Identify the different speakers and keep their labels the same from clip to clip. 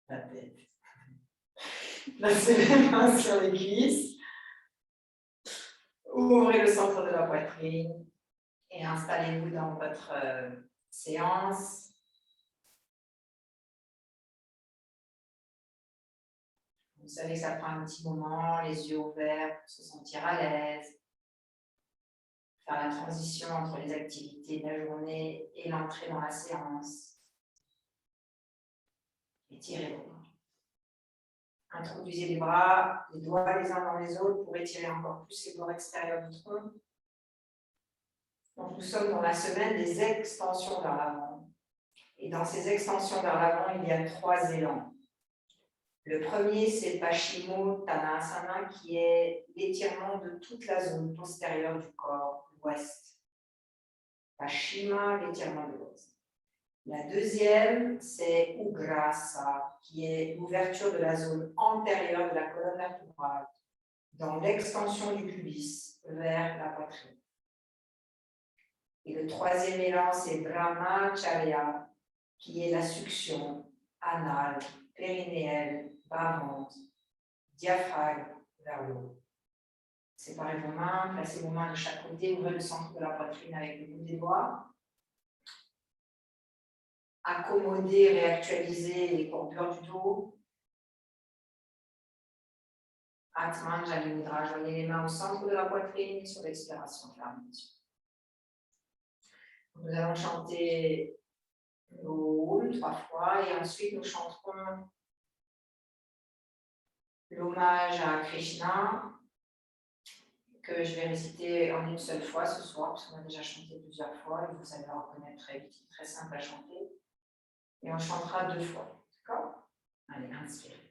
Speaker 1: La tête. Placez les mains sur les cuisses. Ouvrez le centre de la poitrine et installez-vous dans votre séance. Vous savez que ça prend un petit moment, les yeux ouverts pour se sentir à l'aise. Faire la transition entre les activités de la journée et l'entrée dans la séance. Étirez vos bras. Introduisez les bras, les doigts les uns dans les autres pour étirer encore plus les bords extérieurs du tronc. Donc nous sommes dans la semaine des extensions vers l'avant. Et dans ces extensions vers l'avant, il y a 3 élans. Le premier, c'est Paschimottanasana, qui est l'étirement de toute la zone postérieure du corps, l'ouest. Paschima, l'étirement de l'ouest. La deuxième, c'est Ugrasa, qui est l'ouverture de la zone antérieure de la colonne vertébrale, dans l'extension du pubis vers la poitrine. Et le troisième élan, c'est Brahmacharya, qui est la succion anale, périnéelle, bas-ventre, diaphragme vers le haut. Séparez vos mains, placez vos mains de chaque côté, ouvrez le centre de la poitrine avec le bout des doigts. Accommodez, réactualisez les courbures du dos. Atman Jani Mudra, joignez les mains au centre de la poitrine sur l'expiration, fermez les yeux. Nous allons chanter l'Om 3 fois et ensuite nous chanterons l'hommage à Krishna que je vais réciter en une seule fois ce soir, parce qu'on a déjà chanté plusieurs fois et vous allez le reconnaître très vite, c'est très simple à chanter. Et on chantera 2 fois, d'accord? Allez, inspirez.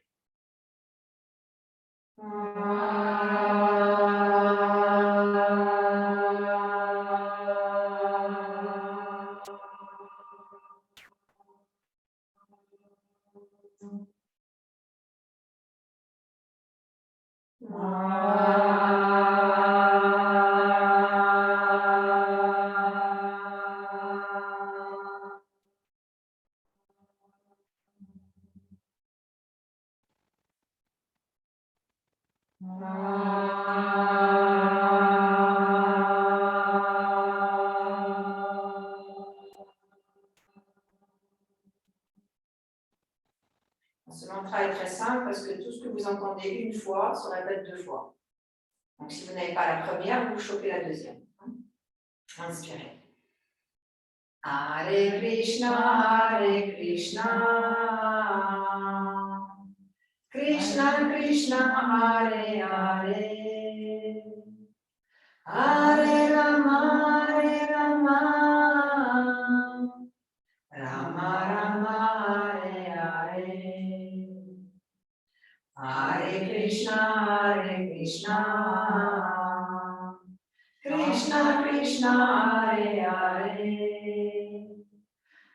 Speaker 1: Ce mantra est très simple parce que tout ce que vous entendez une fois se répète 2 fois. Donc si vous n'avez pas la première, vous chopez la deuxième. Inspirez. Hare Krishna, Krishna Krishna, Hare Hare, Hare Rama, Rama Rama, Hare Hare, Hare Krishna, Krishna Krishna, Hare Hare,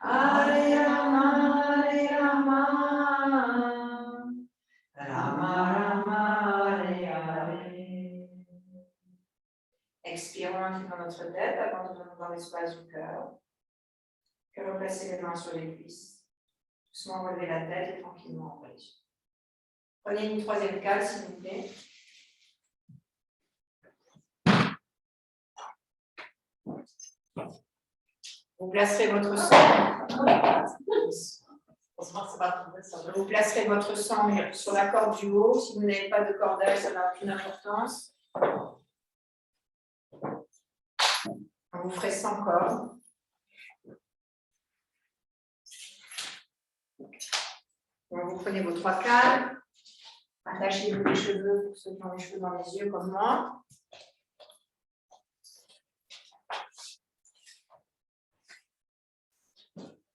Speaker 1: Hare Rama, Rama Rama, Hare Hare. Expirons un peu dans notre tête, abandonnons dans l'espace du cœur. Que replacer les mains sur les cuisses. Doucement relever la tête et tranquillement ouvrir les yeux. Prenez une 3e cale, s'il vous plaît. Vous placerez votre sang. Vous placerez votre sang sur la corde du haut. Si vous n'avez pas de cordage, ça n'a aucune importance. Vous ferez 100 cordes. Donc, vous prenez vos 3 cales. Attachez-vous les cheveux pour ceux qui ont les cheveux dans les yeux comme moi.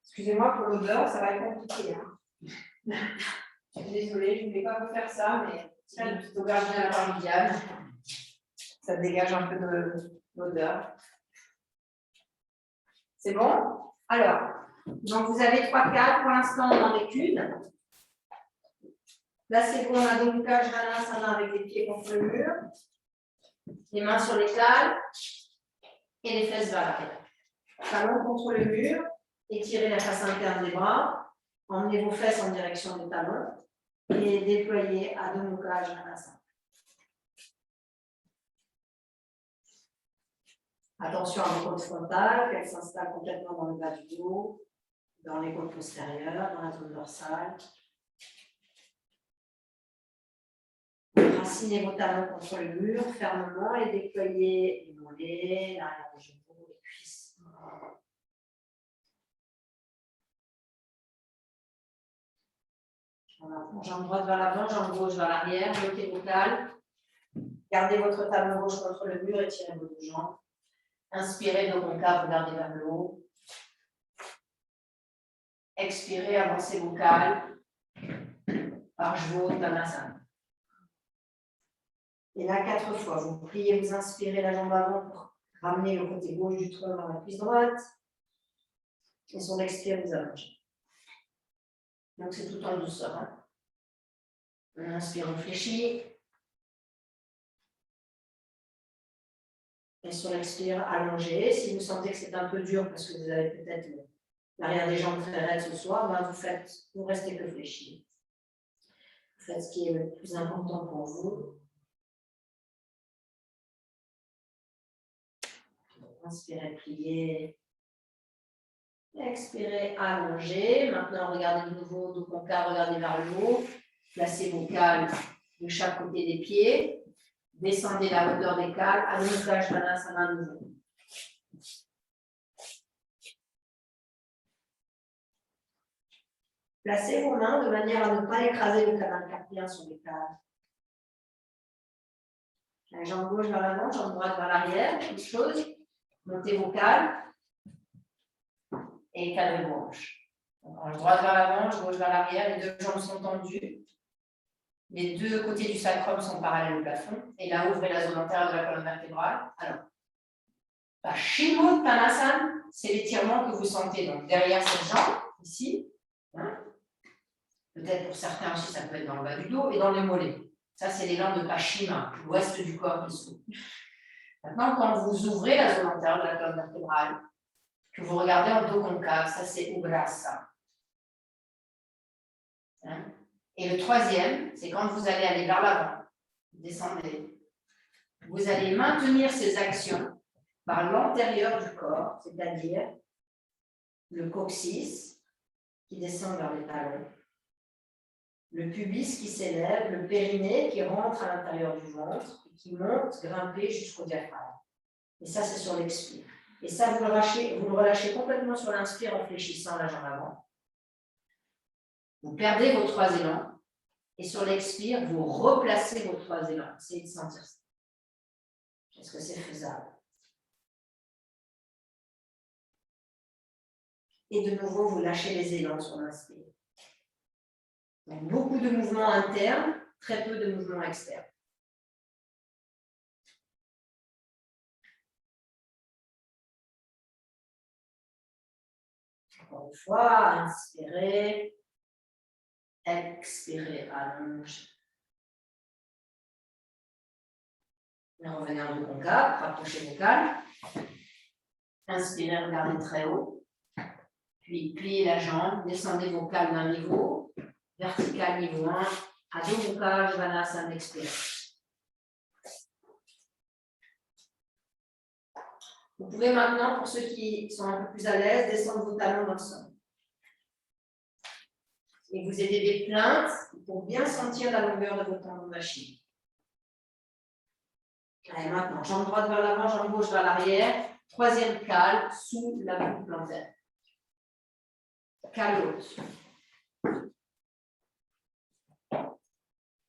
Speaker 1: Excusez-moi pour l'odeur, ça va être compliqué. Hein. Je suis désolée, je ne vais pas vous faire ça, mais c'est une petite aubergine à la parmigiane. Ça dégage un peu de l'odeur. C'est bon? Alors, donc vous avez 3 cales. Pour l'instant, on n'en est qu'une. Là, c'est bon, on a donc Adho Mukha Svanasana avec les pieds contre le mur.
Speaker 2: Les mains sur les cales et les fesses vers l'arrière. Talons contre le mur, étirez la face interne des bras, emmenez vos fesses en direction des talons et déployez Adho Mukha Svanasana. Attention à vos côtes frontales, qu'elles s'installent complètement dans le bas du dos, dans les côtes postérieures, dans la zone dorsale. Racinez vos talons contre le mur fermement et déployez les mollets, l'arrière des genoux, les cuisses. Voilà. Jambe droite vers l'avant, jambe gauche vers l'arrière, bloquez vos cales. Gardez votre talon gauche contre le mur et tirez vos deux jambes. Inspirez de concave, regardez vers le haut. Expirez, avancez vos cales. Parshvottanasana. Et là, 4 fois, vous pliez, vous inspirez la jambe avant pour ramener le côté gauche du tronc dans la cuisse droite. Et sur l'expire, vous allongez. Donc, c'est tout en douceur. Hein. On inspire, on fléchit. Et sur l'expire, allongez. Si vous sentez que c'est un peu dur parce que vous avez peut-être l'arrière des jambes très raide ce soir, ben vous restez que fléchi. Vous faites ce qui est le plus important pour vous. Inspirez, pliez. Expirez, allongez. Maintenant, regardez de nouveau, dos concave, regardez vers le haut. Placez vos cales de chaque côté des pieds. Descendez la hauteur des cales. Adho Mukha Svanasana de nouveau. Placez vos mains de manière à ne pas écraser le canal carpien sur les cales. La jambe gauche vers l'avant, jambe droite vers l'arrière. Même chose. Montez vos cales. Et cadrez vos hanches. Hanche droite vers l'avant, gauche vers l'arrière. Les deux jambes sont tendues. Les deux côtés du sacrum sont parallèles au plafond. Et là, ouvrez la zone antérieure de la colonne vertébrale. Alors, Paschimottanasana, c'est l'étirement que vous sentez donc derrière cette jambe, ici. Hein. Peut-être pour certains aussi, ça peut être dans le bas du dos et dans les mollets. Ça, c'est l'élan de Paschima, l'ouest du corps qui s'ouvre. Maintenant, quand vous ouvrez la zone antérieure de la colonne vertébrale, que vous regardez en dos concave, ça c'est Ugrasa. Hein. Et le troisième, c'est quand vous allez aller vers l'avant, descendez. Vous allez maintenir ces actions par l'antérieur du corps, c'est-à-dire le coccyx qui descend vers les talons, le pubis qui s'élève, le périnée qui rentre à l'intérieur du ventre et qui monte, grimper jusqu'au diaphragme. Et ça, c'est sur l'expire. Et ça, vous le relâchez complètement sur l'inspire en fléchissant la jambe avant. Vous perdez vos 3 élans. Et sur l'expire, vous replacez vos 3 élans. Essayez de sentir ça. Est-ce que c'est faisable? Et de nouveau, vous lâchez les élans sur l'inspire. Donc, beaucoup de mouvements internes, très peu de mouvements externes. Encore une fois, inspirez. Expirez, allongez. Et revenez en dos concave, rapprochez vos cales. Inspirez, regardez très haut. Puis pliez la jambe, descendez vos cales d'un niveau. Vertical niveau 1. Adho Mukha Svanasana, expirez. Vous pouvez maintenant, pour ceux qui sont un peu plus à l'aise, descendre vos talons dans le sol. Et vous aidez des plaintes pour bien sentir la longueur de vos tendons d'Achille. Allez, maintenant, jambe droite vers l'avant, jambe gauche vers l'arrière. Troisième cale sous la boucle plantaire. Cale haute.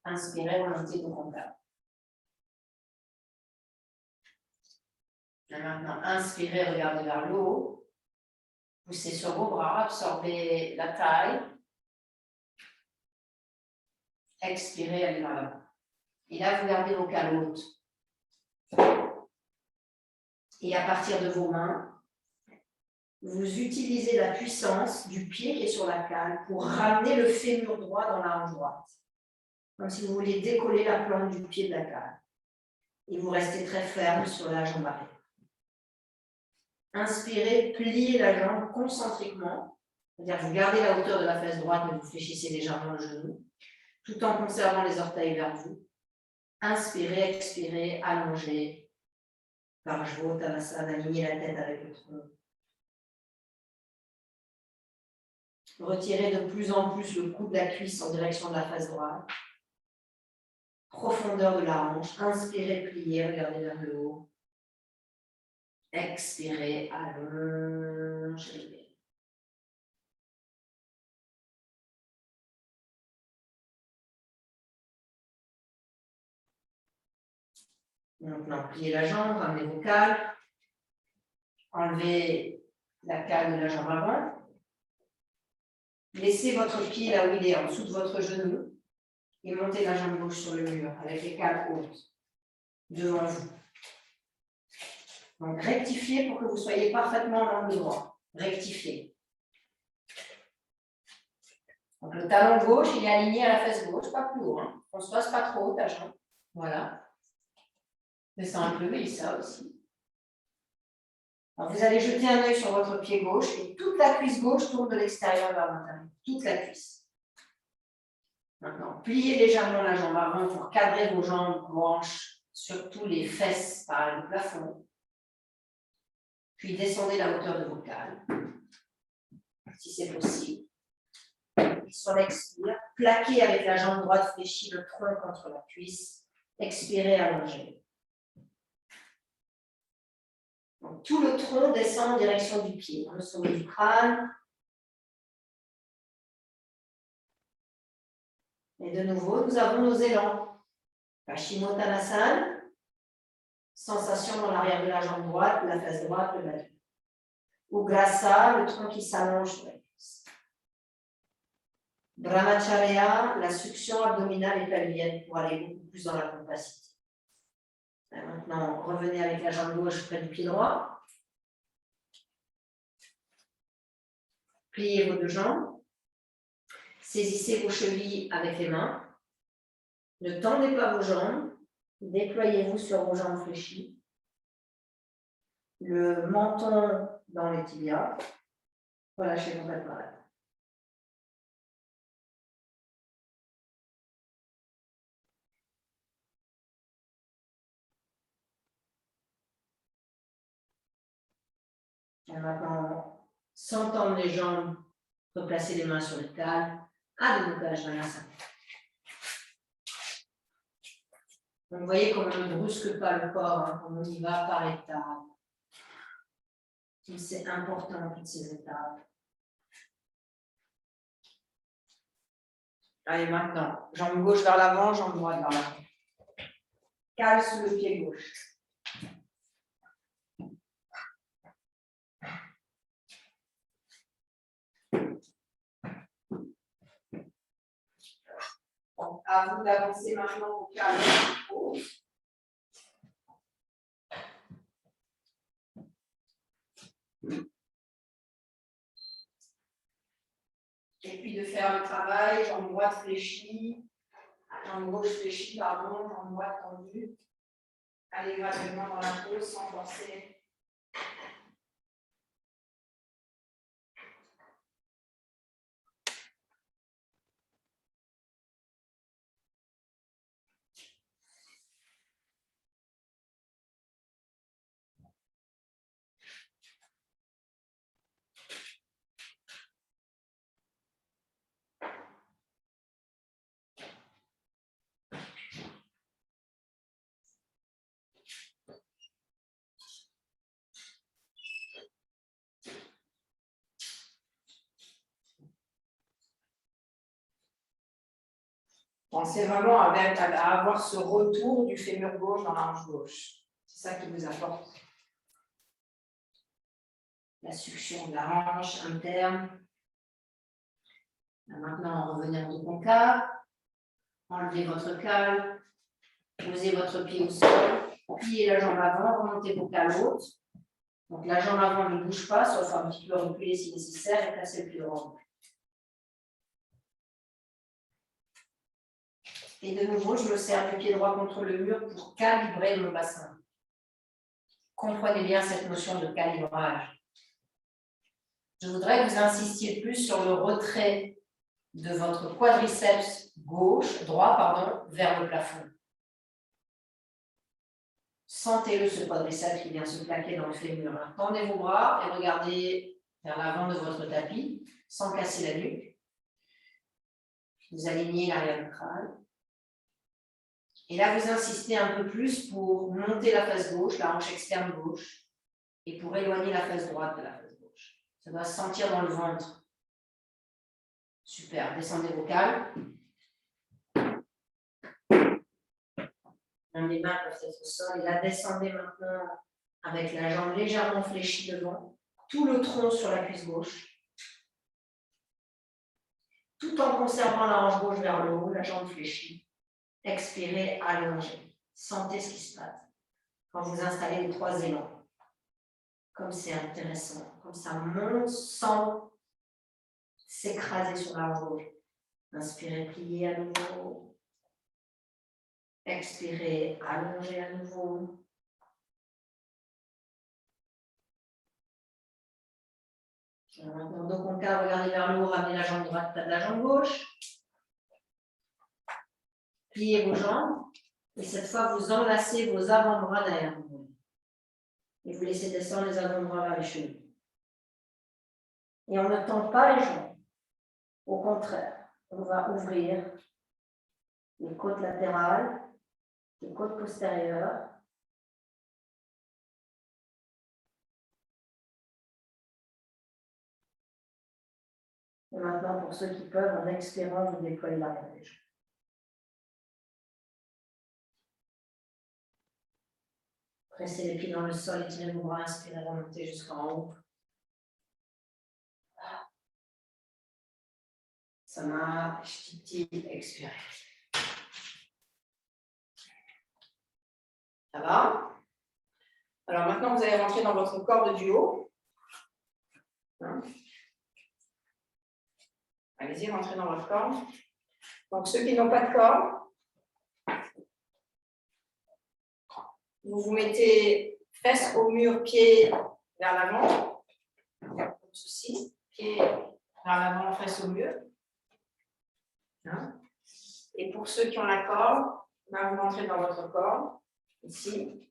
Speaker 2: Inspirez, remontez vos concaves. Et maintenant, inspirez, regardez vers le haut. Poussez sur vos bras, absorbez la taille. Expirez, allez vers l'avant. Et là, vous gardez vos cales hautes. Et à partir de vos mains, vous utilisez la puissance du pied qui est sur la cale pour ramener le fémur droit dans la hanche droite. Comme si vous vouliez décoller la plante du pied de la cale. Et vous restez très ferme sur la jambe arrière. Inspirez, pliez la jambe concentriquement, c'est-à-dire vous gardez la hauteur de la fesse droite, mais vous fléchissez légèrement le genou, tout en conservant les orteils vers vous. Inspirez, expirez, allongez. Parshvottanasana, alignez la tête avec le tronc. Retirez de plus en plus le cou de la cuisse en direction de la face droite. Profondeur de la hanche. Inspirez, pliez, regardez vers le haut. Expirez, allongez. Maintenant, pliez la jambe, ramenez vos cales. Enlevez la cale de la jambe avant. Laissez votre pied là où il est, en dessous de votre genou. Et montez la jambe gauche sur le mur avec les cales hautes devant vous. Donc, rectifiez pour que vous soyez parfaitement en angle droit. Rectifiez. Donc, le talon gauche, il est aligné à la fesse gauche, pas plus haut. Hein. On ne se passe pas trop haut, ta jambe. Voilà. Descends un peu, et ça aussi. Alors, vous allez jeter un œil sur votre pied gauche et toute la cuisse gauche tourne de l'extérieur vers l'intérieur. Toute la cuisse. Maintenant, pliez légèrement la jambe avant pour cadrer vos jambes, vos hanches, surtout les fesses par le plafond. Puis descendez la hauteur de vos cales, si c'est possible. Et sur l'expire, plaquez avec la jambe droite fléchie le tronc contre la cuisse. Expirez, allongez. Donc, tout le tronc descend en direction du pied, le sommet du crâne. Et de nouveau, nous avons nos élans. Paschimottanasana, sensation dans l'arrière de la jambe droite, la face droite, le bas du dos. Ugrasa, le tronc qui s'allonge sur la cuisse. Brahmacharya, la succion abdominale et pelvienne pour aller beaucoup plus dans la compacité. Maintenant, revenez avec la jambe gauche près du pied droit. Pliez vos deux jambes. Saisissez vos chevilles avec les mains. Ne tendez pas vos jambes. Déployez-vous sur vos jambes fléchies. Le menton dans les tibias. Relâchez complètement la tête. Et maintenant, sans tendre les jambes, replacez les mains sur le calme. Adho Mukha Svanasana. Donc, vous voyez comme on ne brusque pas le corps, hein, comme on y va par étapes. C'est important, toutes ces étapes. Allez, maintenant, jambe gauche vers l'avant, jambe droite vers l'avant. Cale sous le pied gauche. Donc, à vous d'avancer maintenant au calme. Et puis de faire le travail, jambe droite fléchie, jambe gauche fléchie, pardon, jambe droite tendue. Allez graduellement dans la pose sans forcer. Pensez vraiment à avoir ce retour du fémur gauche dans la hanche gauche. C'est ça qui vous apporte la succion de la hanche interne. Maintenant, revenez en concave. Enlevez votre cale. Posez votre pied au sol. Pliez la jambe avant. Remontez vos cales hautes. Donc la jambe avant ne bouge pas, sauf un petit peu reculer si nécessaire et placez le pied droit. Et de nouveau, je me serre du pied droit contre le mur pour calibrer mon bassin. Comprenez bien cette notion de calibrage. Je voudrais que vous insistiez plus sur le retrait de votre quadriceps droit, vers le plafond. Sentez-le, ce quadriceps qui vient se plaquer dans le fémur. Tendez vos bras et regardez vers l'avant de votre tapis, sans casser la nuque. Vous alignez l'arrière du crâne. Et là, vous insistez un peu plus pour monter la face gauche, la hanche externe gauche, et pour éloigner la face droite de la face gauche. Ça doit se sentir dans le ventre. Super, descendez vos calmes. Les mains peuvent être au sol. Et là, descendez maintenant avec la jambe légèrement fléchie devant, tout le tronc sur la cuisse gauche, tout en conservant la hanche gauche vers le haut, la jambe fléchie. Expirez, allongez. Sentez ce qui se passe quand vous installez les 3 élans. Comme c'est intéressant, comme ça monte sans s'écraser sur la hanche gauche. Inspirez, pliez à nouveau. Expirez, allongez à nouveau. Maintenant, dos concave, regardez vers le haut, ramenez la jambe droite près de la jambe gauche. Pliez vos jambes. Et cette fois, vous enlacez vos avant-bras derrière vous. Et vous laissez descendre les avant-bras vers les chevilles. Et on ne tend pas les jambes. Au contraire, on va ouvrir les côtes latérales, les côtes postérieures. Et maintenant, pour ceux qui peuvent, en expirant, vous déployez l'arrière des jambes. Pressez les pieds dans le sol, étirez vos bras, inspirez, remontez jusqu'en haut. Ça marche, titi, expirez. Ça va? Alors maintenant, vous allez rentrer dans votre corde du haut. Allez-y, rentrez dans votre corde. Donc, ceux qui n'ont pas de corde, vous vous mettez fesses au mur, pieds vers l'avant, comme ceci, pieds vers l'avant, fesses au mur. Et pour ceux qui ont la corde, vous rentrez dans votre corde, ici.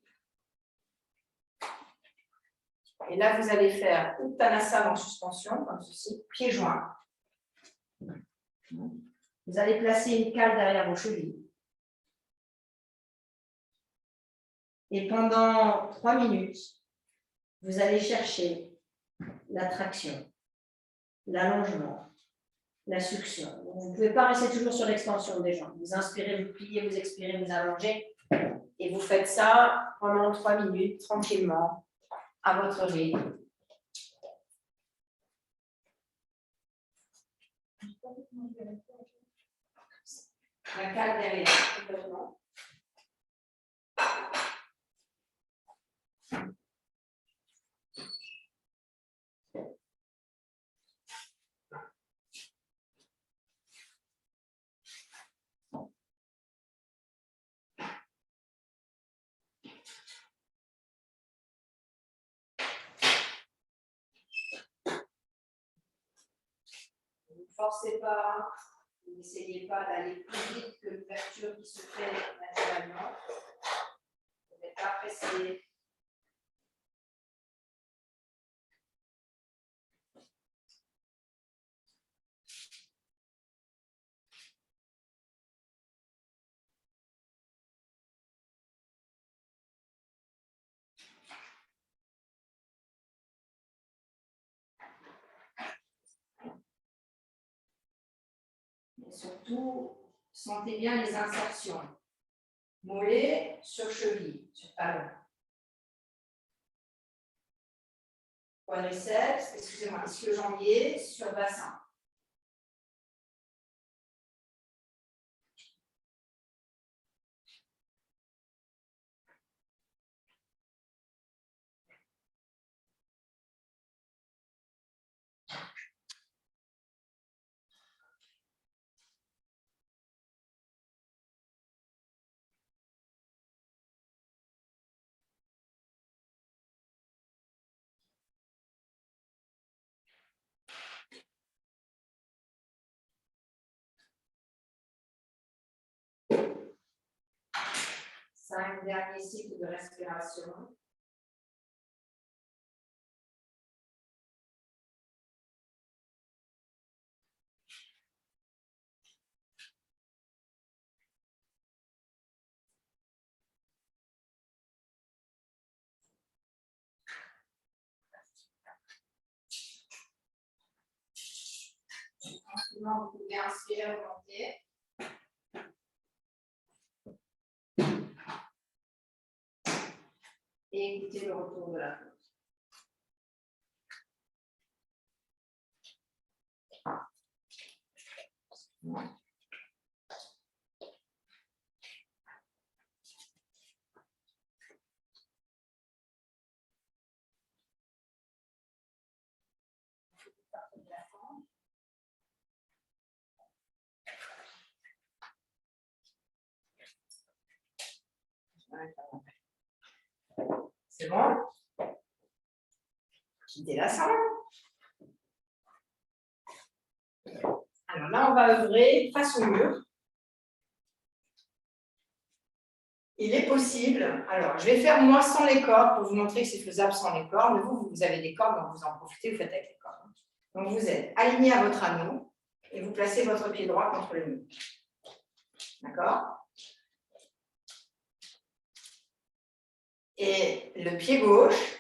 Speaker 2: Et là, vous allez faire Uttanasana en suspension, comme ceci, pieds joints. Vous allez placer une cale derrière vos chevilles. Et pendant 3 minutes, vous allez chercher la traction, l'allongement, la succion. Donc, vous ne pouvez pas rester toujours sur l'extension des jambes. Vous inspirez, vous pliez, vous expirez, vous allongez. Et vous faites ça pendant 3 minutes, tranquillement, à votre rythme. La cale derrière, complètement. Ne vous forcez pas, n'essayez pas d'aller plus vite que l'ouverture qui se fait naturellement. Vous n'êtes pas pressé. Et surtout, sentez bien les insertions. Mollet sur cheville, sur talon. Quadriceps, excusez-moi, ischio-jambier sur bassin. 5 derniers cycles de respiration. Vous pouvez inspirer, remonter. Et écoutez le retour de la pause.
Speaker 1: C'est bon? Quittez la salle. Alors là, on va œuvrer face au mur. Il est possible, alors je vais faire moi sans les cordes pour vous montrer que c'est faisable sans les cordes, mais vous avez des cordes, donc vous en profitez, vous faites avec les cordes. Donc vous êtes aligné à votre anneau et vous placez votre pied droit contre le mur. D'accord? Et le pied gauche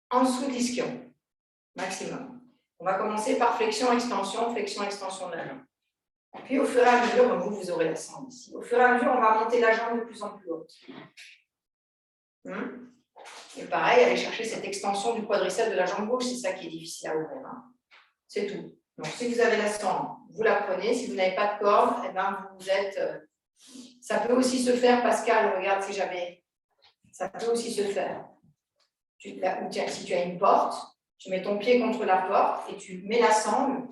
Speaker 1: en dessous de l'ischio, maximum. On va commencer par flexion-extension de la jambe. Puis au fur et à mesure, vous aurez la sangle ici. Au fur et à mesure, on va monter la jambe de plus en plus haute. Et pareil, aller chercher cette extension du quadriceps de la jambe gauche, c'est ça qui est difficile à ouvrir. C'est tout. Donc si vous avez la sangle, vous la prenez. Si vous n'avez pas de corde, eh ben, vous êtes. Ça peut aussi se faire, Pascal, regarde si j'avais. Ça peut aussi se faire. Si tu as une porte, tu mets ton pied contre la porte et tu mets la sangle.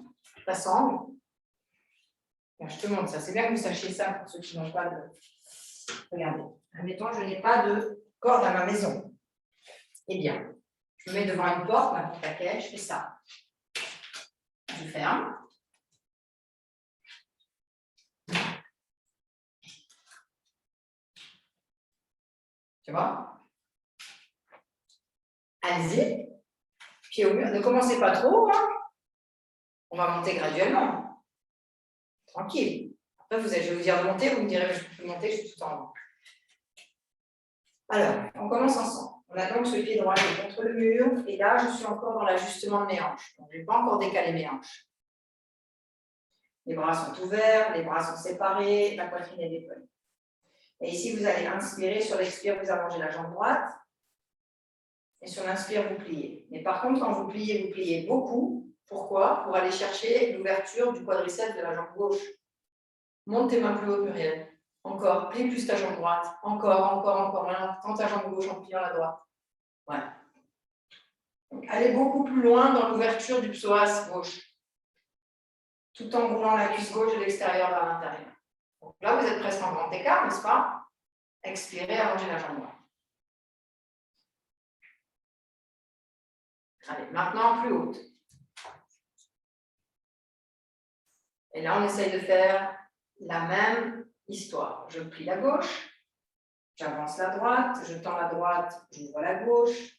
Speaker 1: Je te montre ça, c'est bien que vous sachiez ça pour ceux qui n'ont pas de. Regardez, admettons, je n'ai pas de corde à ma maison. Eh bien, je me mets devant une porte, n'importe laquelle, je fais ça. Je ferme. Tu vois? Allez-y. Pied au mur, ne commencez pas trop. Hein. On va monter graduellement. Tranquille. Après, je vais vous dire de monter, vous me direz, je peux monter, je suis tout en haut. Alors, on commence ensemble. On a donc ce pied droit qui est contre le mur, et là, je suis encore dans l'ajustement de mes hanches. Donc, je n'ai pas encore décalé mes hanches. Les bras sont ouverts, les bras sont séparés, la poitrine est déployée. Et ici, vous allez inspirer, sur l'expire, vous allongez la jambe droite, et sur l'inspire, vous pliez. Mais par contre, quand vous pliez beaucoup. Pourquoi? Pour aller chercher l'ouverture du quadriceps de la jambe gauche. Monte tes mains plus haut, Muriel. Encore, plie plus ta jambe droite. Encore. Tends ta jambe gauche en pliant la droite. Voilà. Donc, allez beaucoup plus loin dans l'ouverture du psoas gauche. Tout en roulant la cuisse gauche de l'extérieur vers l'intérieur. Donc là, vous êtes presque en grand écart, n'est-ce pas? Expirez, allongez la jambe droite. Allez, maintenant plus haute. Et là, on essaye de faire la même histoire. Je plie la gauche, j'avance la droite, je tends la droite, j'ouvre la gauche.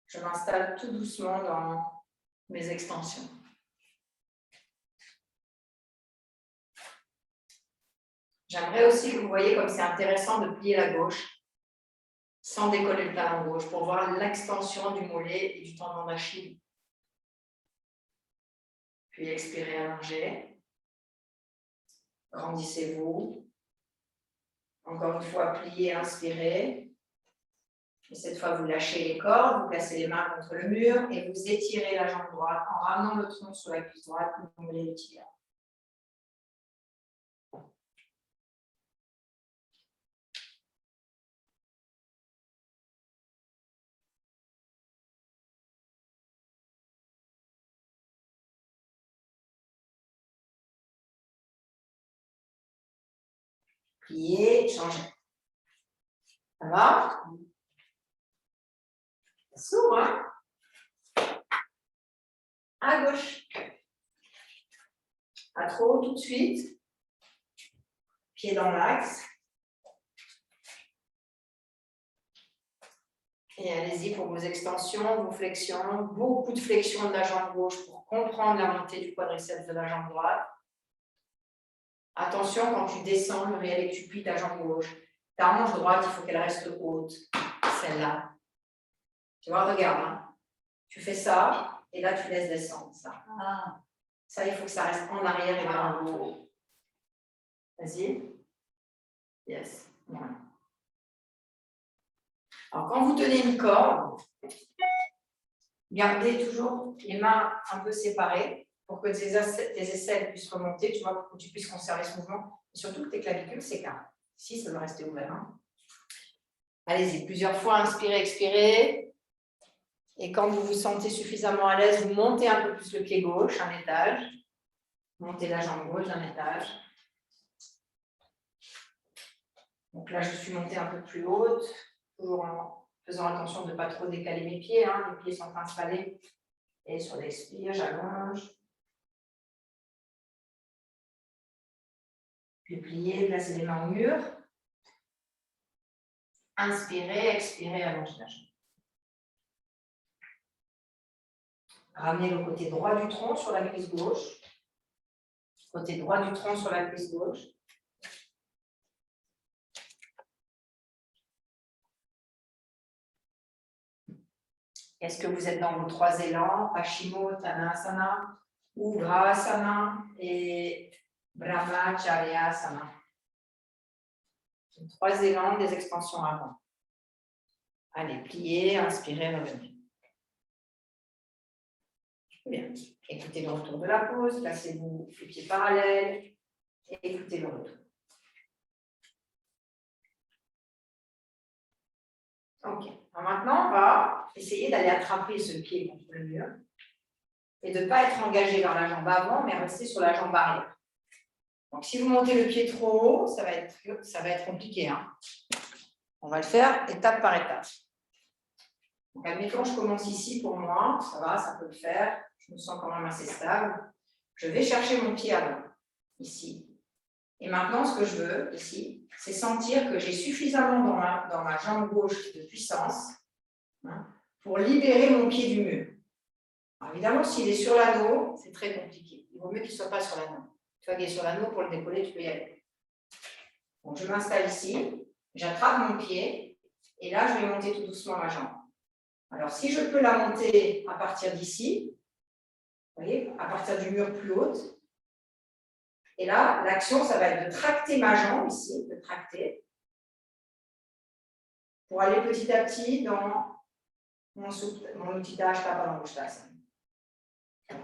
Speaker 1: Je m'installe tout doucement dans mes extensions. J'aimerais aussi que vous voyez comme c'est intéressant de plier la gauche sans décoller le talon gauche pour voir l'extension du mollet et du tendon d'Achille. Puis expirez, allongez. Grandissez-vous. Encore une fois, pliez, inspirez. Et cette fois, vous lâchez les cordes, vous placez les mains contre le mur et vous étirez la jambe droite en ramenant le tronc sur la cuisse droite, vous moulez le tibia. Pliez, changez. Ça va? Ça s'ouvre, hein? À gauche. Pas trop tout de suite. Pied dans l'axe. Et allez-y pour vos extensions, vos flexions, beaucoup de flexions de la jambe gauche pour comprendre la montée du quadriceps de la jambe droite. Attention, quand tu descends, le réel et que tu plies ta jambe gauche, ta hanche droite, il faut qu'elle reste haute, celle-là. Tu vois, regarde, hein. Tu fais ça, et là, tu laisses descendre ça.
Speaker 2: Ah.
Speaker 1: Ça, il faut que ça reste en arrière et vers le haut. Vas-y. Yes. Voilà. Alors, quand vous tenez une corde, gardez toujours les mains un peu séparées pour que tes aisselles puissent remonter, tu vois, pour que tu puisses conserver ce mouvement. Et surtout que tes clavicules s'écartent. Ici, ça doit rester ouvert. Hein. Allez-y, plusieurs fois, inspirez, expirez. Et quand vous vous sentez suffisamment à l'aise, vous montez un peu plus le pied gauche, un étage. Montez la jambe gauche d'un étage. Donc là, je suis montée un peu plus haute, toujours en faisant attention de ne pas trop décaler mes pieds. Hein. Les pieds sont installés. Et sur l'expire, j'allonge. Puis plier, placer les mains au mur. Inspirez, expirez, allongez la jambe. Ramenez le côté droit du tronc sur la cuisse gauche. Côté droit du tronc sur la cuisse gauche. Est-ce que vous êtes dans vos 3 élans, Paschimottanasana, Ugrasana et Brahmacharyasana? 3 élans, des extensions avant. Allez, pliez, inspirez, revenez. Bien. Écoutez le retour de la pause, placez-vous les pieds parallèles et écoutez le retour. Ok. Alors maintenant, on va essayer d'aller attraper ce pied contre le mur et de ne pas être engagé vers la jambe avant, mais rester sur la jambe arrière. Donc, si vous montez le pied trop haut, ça va être compliqué. Hein. On va le faire étape par étape. Donc, admettons, je commence ici pour moi. Ça va, ça peut le faire. Je me sens quand même assez stable. Je vais chercher mon pied avant, ici. Et maintenant, ce que je veux, ici, c'est sentir que j'ai suffisamment dans ma jambe gauche de puissance pour libérer mon pied du mur. Alors évidemment, s'il est sur l'anneau, c'est très compliqué. Il vaut mieux qu'il ne soit pas sur l'anneau. Tu vois qu'il est sur l'anneau, pour le décoller, tu peux y aller. Donc, je m'installe ici, j'attrape mon pied, et là, je vais monter tout doucement ma jambe. Alors, si je peux la monter à partir d'ici, vous voyez, à partir du mur plus haute, et là, l'action, ça va être de tracter ma jambe ici, de tracter, pour aller petit à petit dans mon Utthita Hashtha Padangusthasana.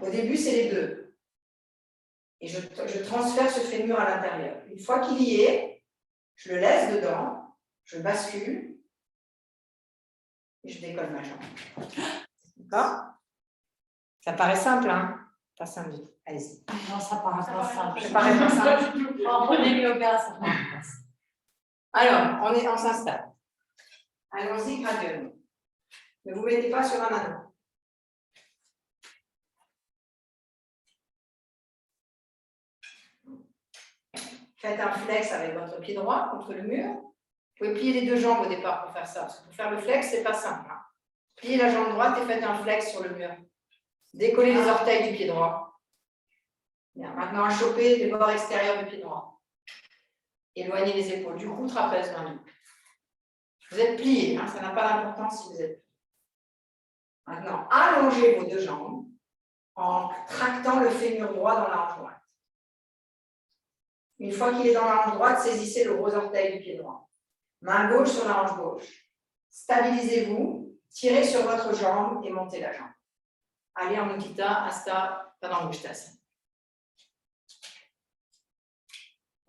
Speaker 1: Au début, c'est les deux. Et je transfère ce fémur à l'intérieur. Une fois qu'il y est, je le laisse dedans, je bascule et je décolle ma jambe. D'accord? Ça paraît simple, hein? Pas simple du tout. Allez-y.
Speaker 2: Non, ça paraît pas simple.
Speaker 1: Ça paraît pas simple.
Speaker 2: En prenez le yoga, ça paraît pas simple.
Speaker 1: Alors, on s'installe. Allons-y graduellement. Ne vous mettez pas sur un anneau. Faites un flex avec votre pied droit contre le mur. Vous pouvez plier les deux jambes au départ pour faire ça. Parce que pour faire le flex, ce n'est pas simple. Hein. Pliez la jambe droite et faites un flex sur le mur. Décollez les orteils du pied droit. Bien. Maintenant, à choper les bords extérieurs du pied droit. Éloignez les épaules. Du coup, trapèze main libre. Vous êtes plié. Hein. Ça n'a pas d'importance si vous êtes plié. Maintenant, allongez vos deux jambes en tractant le fémur droit dans la hanche droite. Une fois qu'il est dans la hanche droite, saisissez le gros orteil du pied droit. Main gauche sur la hanche gauche. Stabilisez-vous, tirez sur votre jambe et montez la jambe. Allez en Utthita Hashtha Padangusthasana.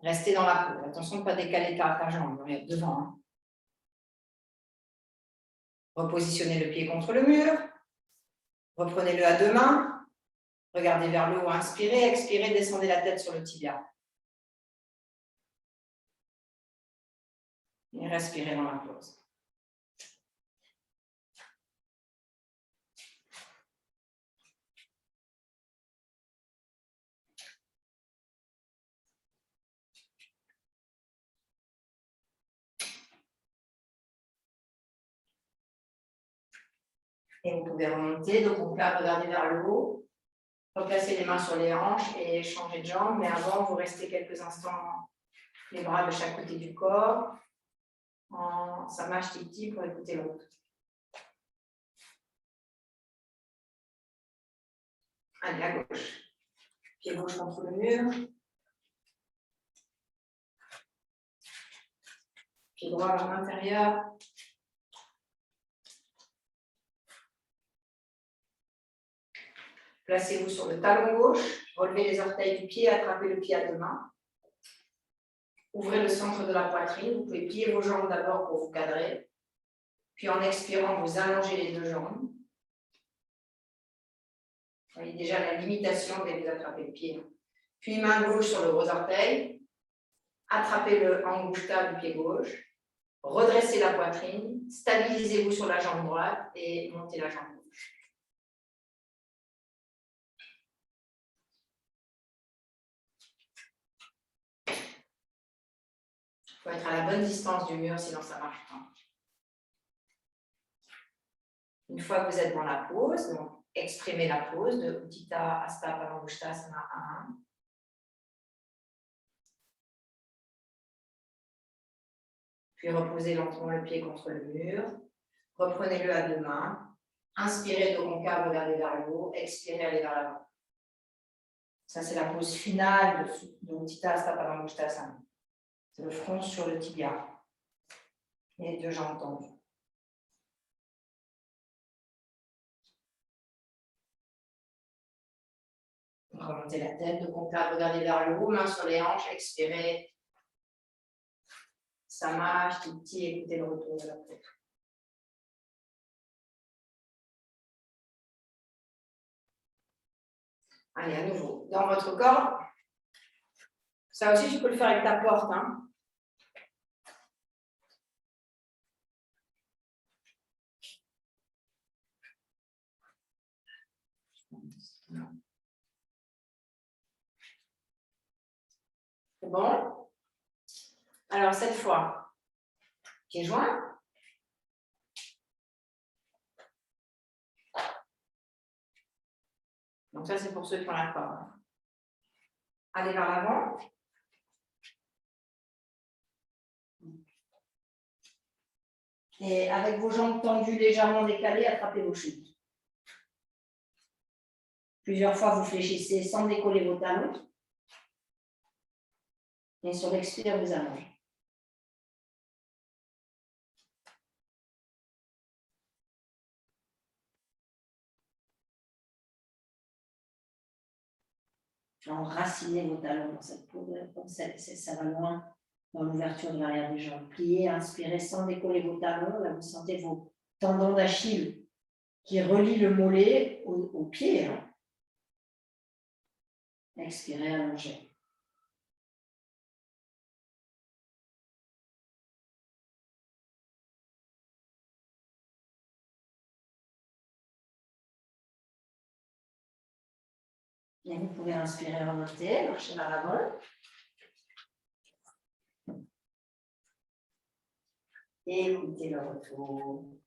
Speaker 1: Restez dans la peau. Attention de ne pas décaler ta jambe devant. Hein. Repositionnez le pied contre le mur. Reprenez-le à deux mains. Regardez vers le haut. Inspirez, expirez, descendez la tête sur le tibia. Et respirez dans la pause.
Speaker 2: Et vous pouvez remonter, donc on peut regarder vers le haut, replacer les mains sur les hanches et changer de jambe. Mais avant, vous restez quelques instants les bras de chaque côté du corps, en Samashti pour écouter l'autre. Allez, à gauche. Pied gauche contre le mur. Pied droit vers l'intérieur. Placez-vous sur le talon gauche, relevez les orteils du pied, attrapez le pied à deux mains. Ouvrez le centre de la poitrine, vous pouvez plier vos jambes d'abord pour vous cadrer. Puis en expirant, vous allongez les deux jambes. Vous voyez déjà la limitation dès que vous attrapez le pied. Puis main gauche sur le gros orteil. Attrapez le angushta du pied gauche. Redressez la poitrine. Stabilisez-vous sur la jambe droite et montez la jambe gauche. Il faut être à la bonne distance du mur, sinon ça ne marche pas. Une fois que vous êtes dans la pose, donc exprimez la pose de Utthita Hasta Padangusthasana 1. Puis reposez lentement le pied contre le mur. Reprenez-le à deux mains. Inspirez, dos concave, regardez vers le haut. Expirez, allez vers l'avant. Ça, c'est la pose finale de Utthita Hasta Padangusthasana. C'est le front sur le tibia. Et les deux jambes tendues. Remontez la tête, dos concave, regardez vers le haut, main sur les hanches, expirez. Samashti, écoutez le retour de la tête. Allez, à nouveau, dans votre corps. Ça aussi, tu peux le faire avec ta porte. Hein. C'est bon? Alors, cette fois, pieds joints. Donc ça, c'est pour ceux qui ont la corde. Allez vers l'avant. Et avec vos jambes tendues, légèrement décalées, attrapez vos chevilles. Plusieurs fois, vous fléchissez sans décoller vos talons. Et sur l'expire, vous allongez. Enracinez vos talons dans cette pose, ça va loin dans l'ouverture de l'arrière des jambes. Pliez, inspirez sans décoller vos talons. Là, vous sentez vos tendons d'Achille qui relient le mollet au pied. Hein. Expirez, allongez. Et vous pouvez inspirer, remonter, marcher vers l'avant. Et écoutez le retour.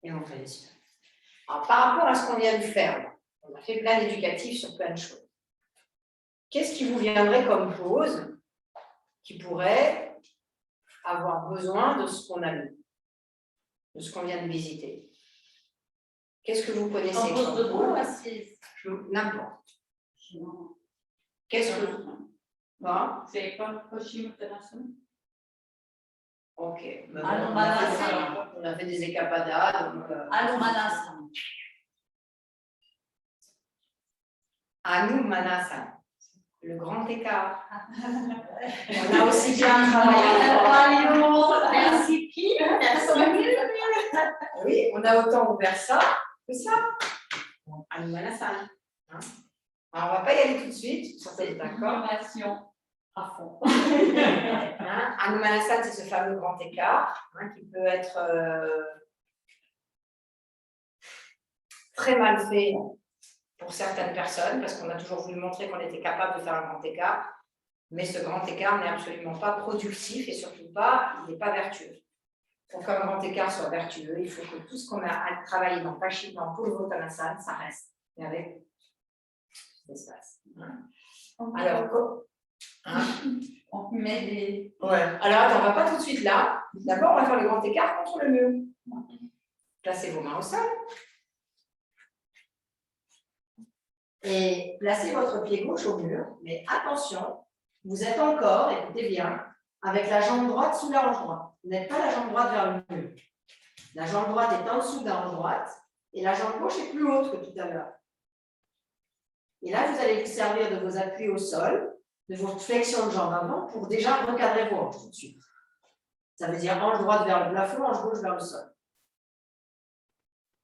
Speaker 2: Et on fait les yeux. Alors, par rapport à ce qu'on vient de faire, on a fait plein d'éducatifs sur plein de choses. Qu'est-ce qui vous viendrait comme pause qui pourrait avoir besoin de ce qu'on a vu, de ce qu'on vient de visiter? Qu'est-ce que vous connaissez?
Speaker 3: En pose debout ou assise?
Speaker 2: N'importe. Qu'est-ce que vous... Bon.
Speaker 3: C'est pas Paschimottanasana?
Speaker 2: Ok.
Speaker 3: Anumanasana.
Speaker 2: On a fait des écapadas.
Speaker 3: Anumanasana.
Speaker 2: Anumanasana. Le grand écart. On a aussi bien travaillé.
Speaker 3: Merci qui?
Speaker 2: Oui, on a autant ouvert ça que ça. Anumanasana. Hein? Alors, on ne va pas y aller tout de suite, ça c'est d'accord.
Speaker 3: Formation à fond.
Speaker 2: Hein? Anumanasana, c'est ce fameux grand écart hein, qui peut être très mal fait
Speaker 1: pour certaines personnes, parce qu'on a toujours voulu montrer qu'on était capable de faire un grand écart, mais ce grand écart n'est absolument pas productif et surtout pas, il n'est pas vertueux. Pour qu'un grand écart soit vertueux, il faut que tout ce qu'on a travaillé dans Pachi, dans Purvottanasana, ça reste. Et avec l'espace. Alors,
Speaker 2: on met des...
Speaker 1: Ouais. Alors, attends, on ne va pas tout de suite là. D'abord, on va faire le grand écart contre le mur. Placez vos mains au sol. Et placez votre pied gauche au mur. Mais attention, vous êtes encore, écoutez bien, avec la jambe droite sous la hanche droite. Vous n'êtes pas la jambe droite vers le mur. La jambe droite est en dessous de la hanche droite et la jambe gauche est plus haute que tout à l'heure. Et là, vous allez vous servir de vos appuis au sol, de votre flexion de jambe avant pour déjà recadrer vos hanches tout de suite. Ça veut dire hanche droite vers le plafond, hanche gauche vers le sol.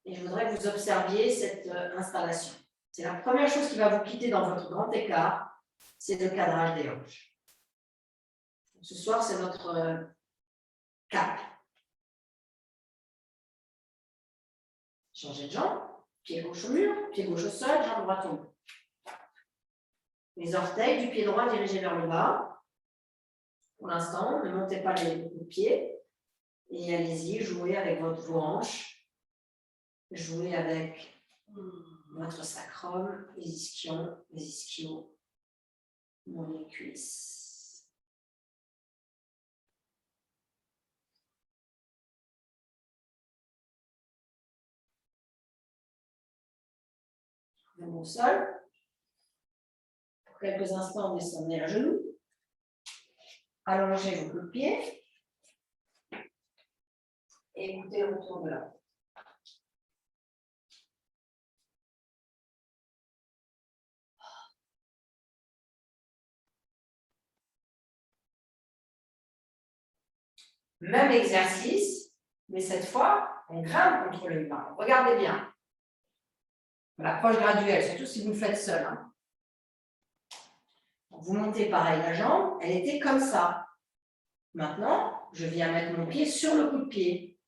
Speaker 1: Et je voudrais que vous observiez cette installation. C'est la première chose qui va vous quitter dans votre grand écart, c'est le cadrage des hanches. Ce soir, c'est notre cap. Changez de jambe, pied gauche au mur, pied gauche au sol, jambe droite au mur. Les orteils du pied droit dirigés vers le bas. Pour l'instant, ne montez pas les pieds. Et allez-y, jouez avec vos hanches. Jouez avec votre sacrum, les ischios, les cuisses. Au sol. Pour quelques instants, descendez à genoux. Allongez vos coups de pied. Et écoutez le retour de là. Même exercice, mais cette fois, on grimpe contre le mur. Regardez bien. L'approche graduelle, surtout si vous le faites seul. Hein. Vous montez pareil la jambe, elle était comme ça. Maintenant, je viens mettre mon pied sur le coup de pied.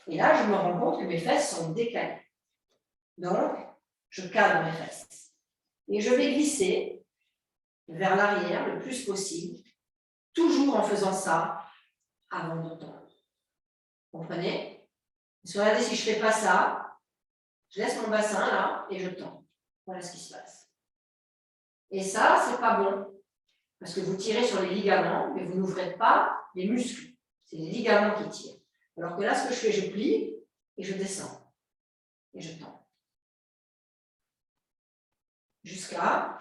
Speaker 1: Et là, je me rends compte que mes fesses sont décalées. Donc, je cadre mes fesses. Et je vais glisser vers l'arrière le plus possible, toujours en faisant ça avant de tendre. Vous comprenez? Parce que regardez, si je ne fais pas ça, je laisse mon bassin là et je tends. Voilà ce qui se passe. Et ça, c'est pas bon. Parce que vous tirez sur les ligaments, mais vous n'ouvrez pas les muscles. C'est les ligaments qui tirent. Alors que là, ce que je fais, je plie et je descends. Et je tends. Jusqu'à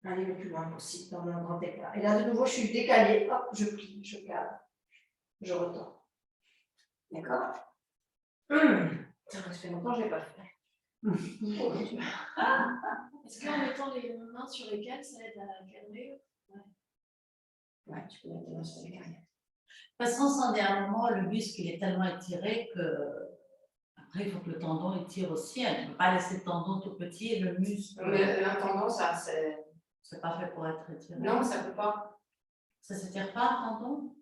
Speaker 1: aller le plus loin possible dans mon grand écart. Et là, de nouveau, je suis décalée. Hop, je plie, je cadre. Je retends. D'accord? Ça fait longtemps que je ne l'ai pas fait.
Speaker 4: Est-ce qu'en mettant les mains sur les cannes, ça aide à cadrer?
Speaker 1: Ouais, tu peux mettre les mains sur les cannes.
Speaker 3: De toute façon, c'en est un moment, le muscle il est tellement étiré que après, il faut que le tendon il tire aussi. Hein. Tu ne peux pas laisser le tendon tout petit et le muscle.
Speaker 1: Mais un tendon, ça, c'est.
Speaker 3: C'est pas fait pour être étiré.
Speaker 1: Non, ça ne peut pas.
Speaker 3: Ça ne s'étire pas, un tendon?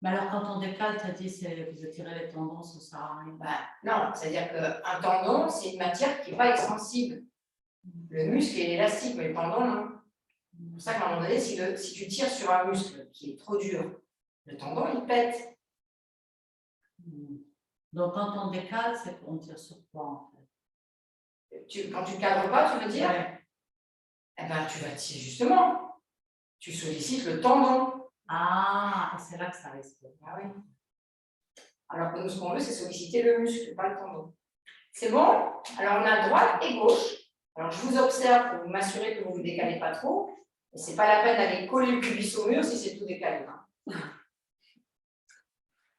Speaker 3: Mais alors, quand on décale, tu as dit que vous étirez les tendons, ça sert à rien.
Speaker 1: Non, c'est-à-dire qu'un tendon, c'est une matière qui n'est pas extensible. Le muscle est élastique, mais le tendon, non. C'est pour ça qu'à un moment donné, si tu tires sur un muscle qui est trop dur, le tendon, il pète.
Speaker 3: Donc, quand on décale, c'est qu'on tire sur quoi, en fait?
Speaker 1: Quand tu ne cadres pas, tu veux dire?
Speaker 3: Ouais.
Speaker 1: Eh bien, tu vas tirer justement. Tu sollicites le tendon.
Speaker 3: Ah, c'est là que ça risque.
Speaker 1: Ah oui. Alors que nous, ce qu'on veut, c'est solliciter le muscle, pas le tendon. C'est bon? Alors, on a droite et gauche. Alors, je vous observe pour m'assurer que vous ne vous décalez pas trop. Et ce n'est pas la peine d'aller coller le pubis au mur si c'est tout décalé. Hein.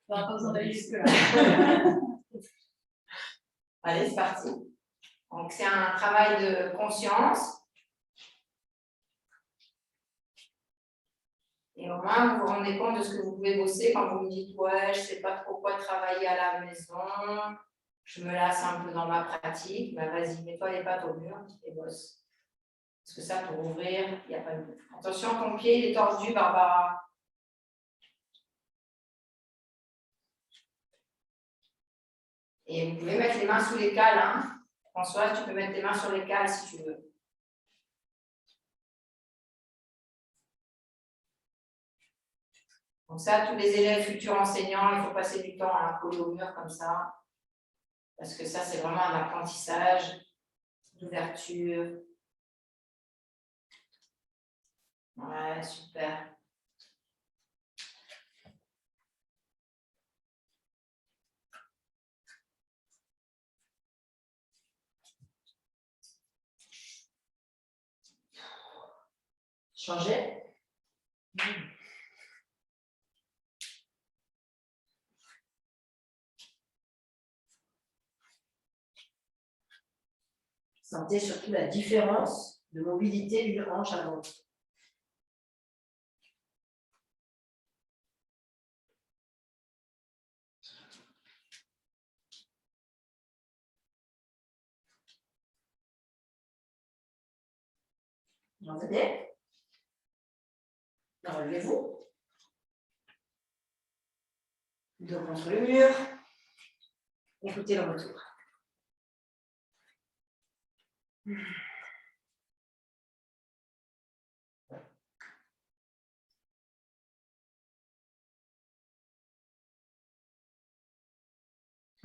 Speaker 4: Pas besoin d'aller jusque-là.
Speaker 1: Allez, c'est parti. Donc, c'est un travail de conscience. Et au moins, vous vous rendez compte de ce que vous pouvez bosser quand vous me dites « Ouais, je ne sais pas trop quoi travailler à la maison, je me lasse un peu dans ma pratique. » Ben, vas-y, mets-toi les pattes au mur et bosse. Parce que ça, pour ouvrir, il n'y a pas de... Attention, ton pied, il est tordu, Barbara.
Speaker 2: Et vous pouvez mettre les mains sous les cales. Hein. Françoise, tu peux mettre tes mains sur les cales si tu veux. Donc ça, tous les élèves futurs enseignants, il faut passer du temps à coller au mur comme ça. Parce que ça, c'est vraiment un apprentissage d'ouverture. Ouais, super. Changer. Sentez surtout la différence de mobilité d'une hanche à l'autre. Vous entendez? Relevez-vous. Dos contre le mur. Écoutez le retour.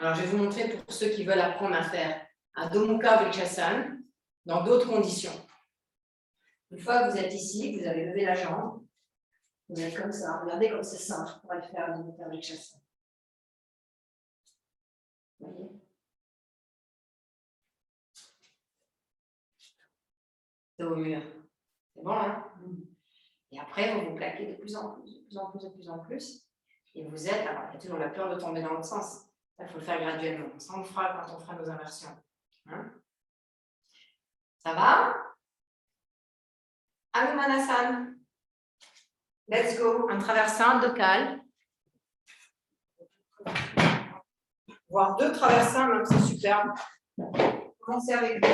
Speaker 2: Alors, je vais vous montrer pour ceux qui veulent apprendre à faire un Adho Mukha Vrikshasana dans d'autres conditions. Une fois que vous êtes ici, vous avez levé la jambe, vous êtes comme ça. Regardez comme c'est simple pour aller faire un Adho Mukha Vrikshasana. Vous voyez? C'est au mur. C'est bon, hein? Et après, vous vous plaquez de plus en plus, de plus en plus, de plus en plus. Et vous êtes, alors il y a toujours la peur de tomber dans l'autre sens. Ça, il faut le faire graduellement. Ça, on le fera quand on fera nos inversions. Hein? Ça va? Hanumanasana. Let's go. Un traversin, deux cales. Voire deux traversins, même c'est superbe. Commencez avec deux.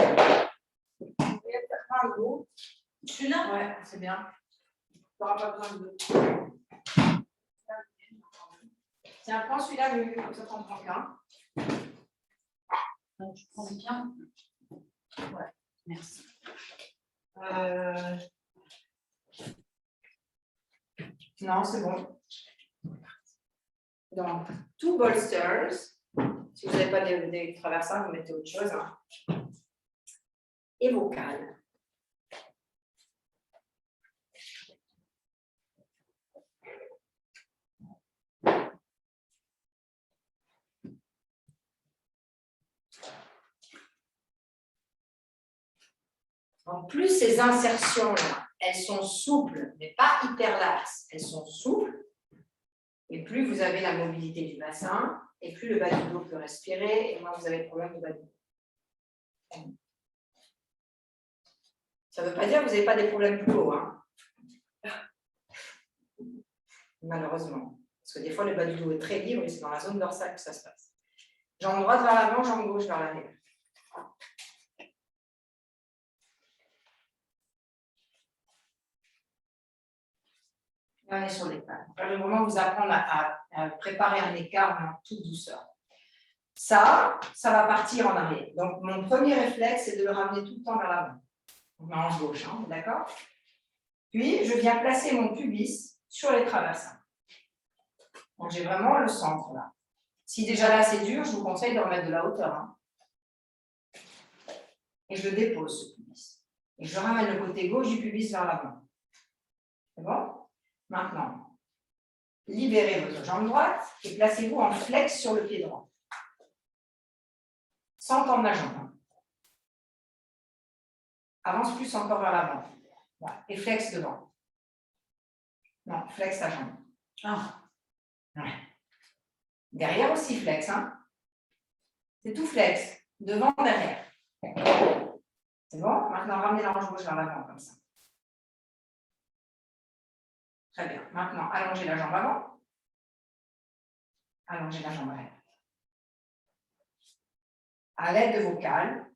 Speaker 3: Celui-là?
Speaker 2: Ouais, c'est bien. Tu n'auras pas besoin de deux. Tiens, prends celui-là, mieux, comme ça, t'en prends qu'un.
Speaker 3: Je prends bien. Ouais, merci.
Speaker 2: Non, c'est bon. Donc, two bolsters. Si vous n'avez pas des traversins, vous mettez autre chose. Hein. Et vos cales. En plus, ces insertions-là, elles sont souples, mais pas hyper laxes. Elles sont souples. Et plus vous avez la mobilité du bassin, et plus le bas du dos peut respirer, et moins vous avez de problème de bas du dos. Ça ne veut pas dire que vous n'avez pas des problèmes plus hauts. Hein. Malheureusement. Parce que des fois, le bas du dos est très libre et c'est dans la zone dorsale que ça se passe. Jambe droite vers l'avant, jambe gauche vers l'arrière. Et on est sur l'écart. Je vais vraiment vous apprendre à préparer un écart en toute douceur. Ça va partir en arrière. Donc, mon premier réflexe, c'est de le ramener tout le temps vers l'avant. Donc, ma hanche gauche, hein, d'accord? Puis, je viens placer mon pubis sur les traversins. Donc, j'ai vraiment le centre là. Si déjà là, c'est dur, je vous conseille de remettre de la hauteur. Hein. Et je le dépose, ce pubis. Et je ramène le côté gauche du pubis vers l'avant. C'est bon? Maintenant, libérez votre jambe droite et placez-vous en flex sur le pied droit. Sans tendre la jambe. Avance plus encore vers l'avant. Voilà. Et flex devant. Non, flex ta jambe. Ah. Ouais. Derrière aussi flex. Hein. C'est tout flex. Devant, derrière. C'est bon? Maintenant, ramenez la hanche gauche vers l'avant comme ça. Très bien. Maintenant, allongez la jambe avant. Allongez la jambe arrière. À l'aide de vos cales,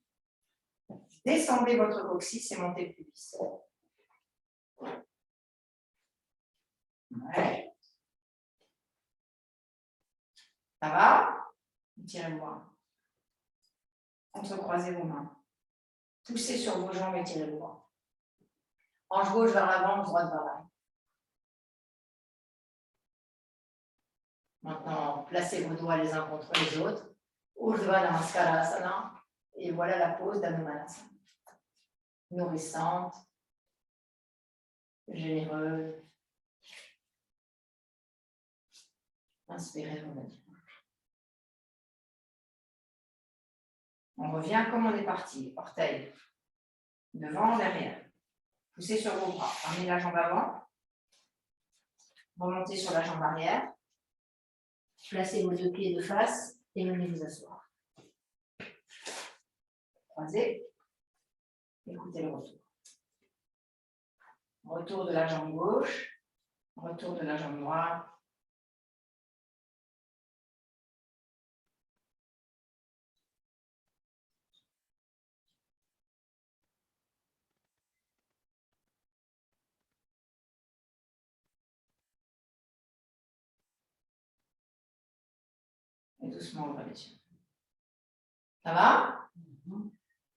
Speaker 2: descendez votre coccyx et montez le pubis. Ouais. Ça va? Tirez-moi. Entrecroisez vos mains. Poussez sur vos jambes et tirez le bras. Hanche gauche vers l'avant, droite vers l'arrière. Maintenant, placez vos doigts les uns contre les autres. Urdhva Namaskarasana. Et voilà la pose d'Anumanasana. Nourrissante, généreuse. Inspirez, revenez. On revient comme on est parti. Orteil devant, derrière. Poussez sur vos bras. Ramenez la jambe avant. Remontez sur la jambe arrière. Placez vos deux pieds de face et venez vous asseoir. Croisez. Écoutez le retour. Retour de la jambe gauche. Retour de la jambe droite. Et doucement, ouvrez les yeux. Ça va? Donc,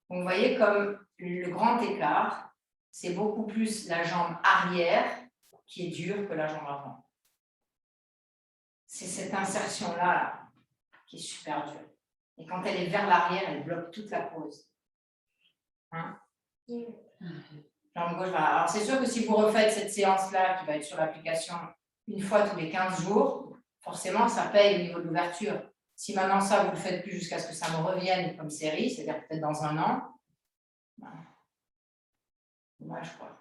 Speaker 2: vous voyez comme le grand écart, c'est beaucoup plus la jambe arrière qui est dure que la jambe avant. C'est cette insertion-là là, qui est super dure. Et quand elle est vers l'arrière, elle bloque toute la pose. Hein? Jambe gauche, voilà. Alors, c'est sûr que si vous refaites cette séance-là, qui va être sur l'application une fois tous les 15 jours, forcément, ça paye au niveau de l'ouverture. Si maintenant ça, vous ne le faites plus jusqu'à ce que ça me revienne comme série, c'est-à-dire peut-être dans un an, moi, je crois.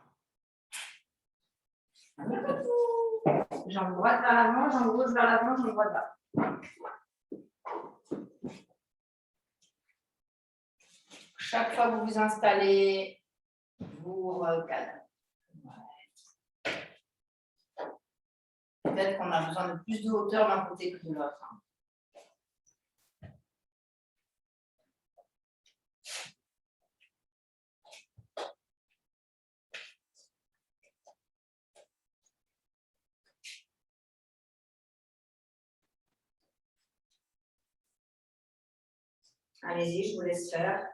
Speaker 2: Jambe droite vers l'avant, jambe gauche vers l'avant, jambe droite vers l'avant. Chaque fois que vous vous installez, vous recadrez. Peut-être qu'on a besoin de plus de hauteur d'un côté que de l'autre. Allez-y, je vous laisse faire.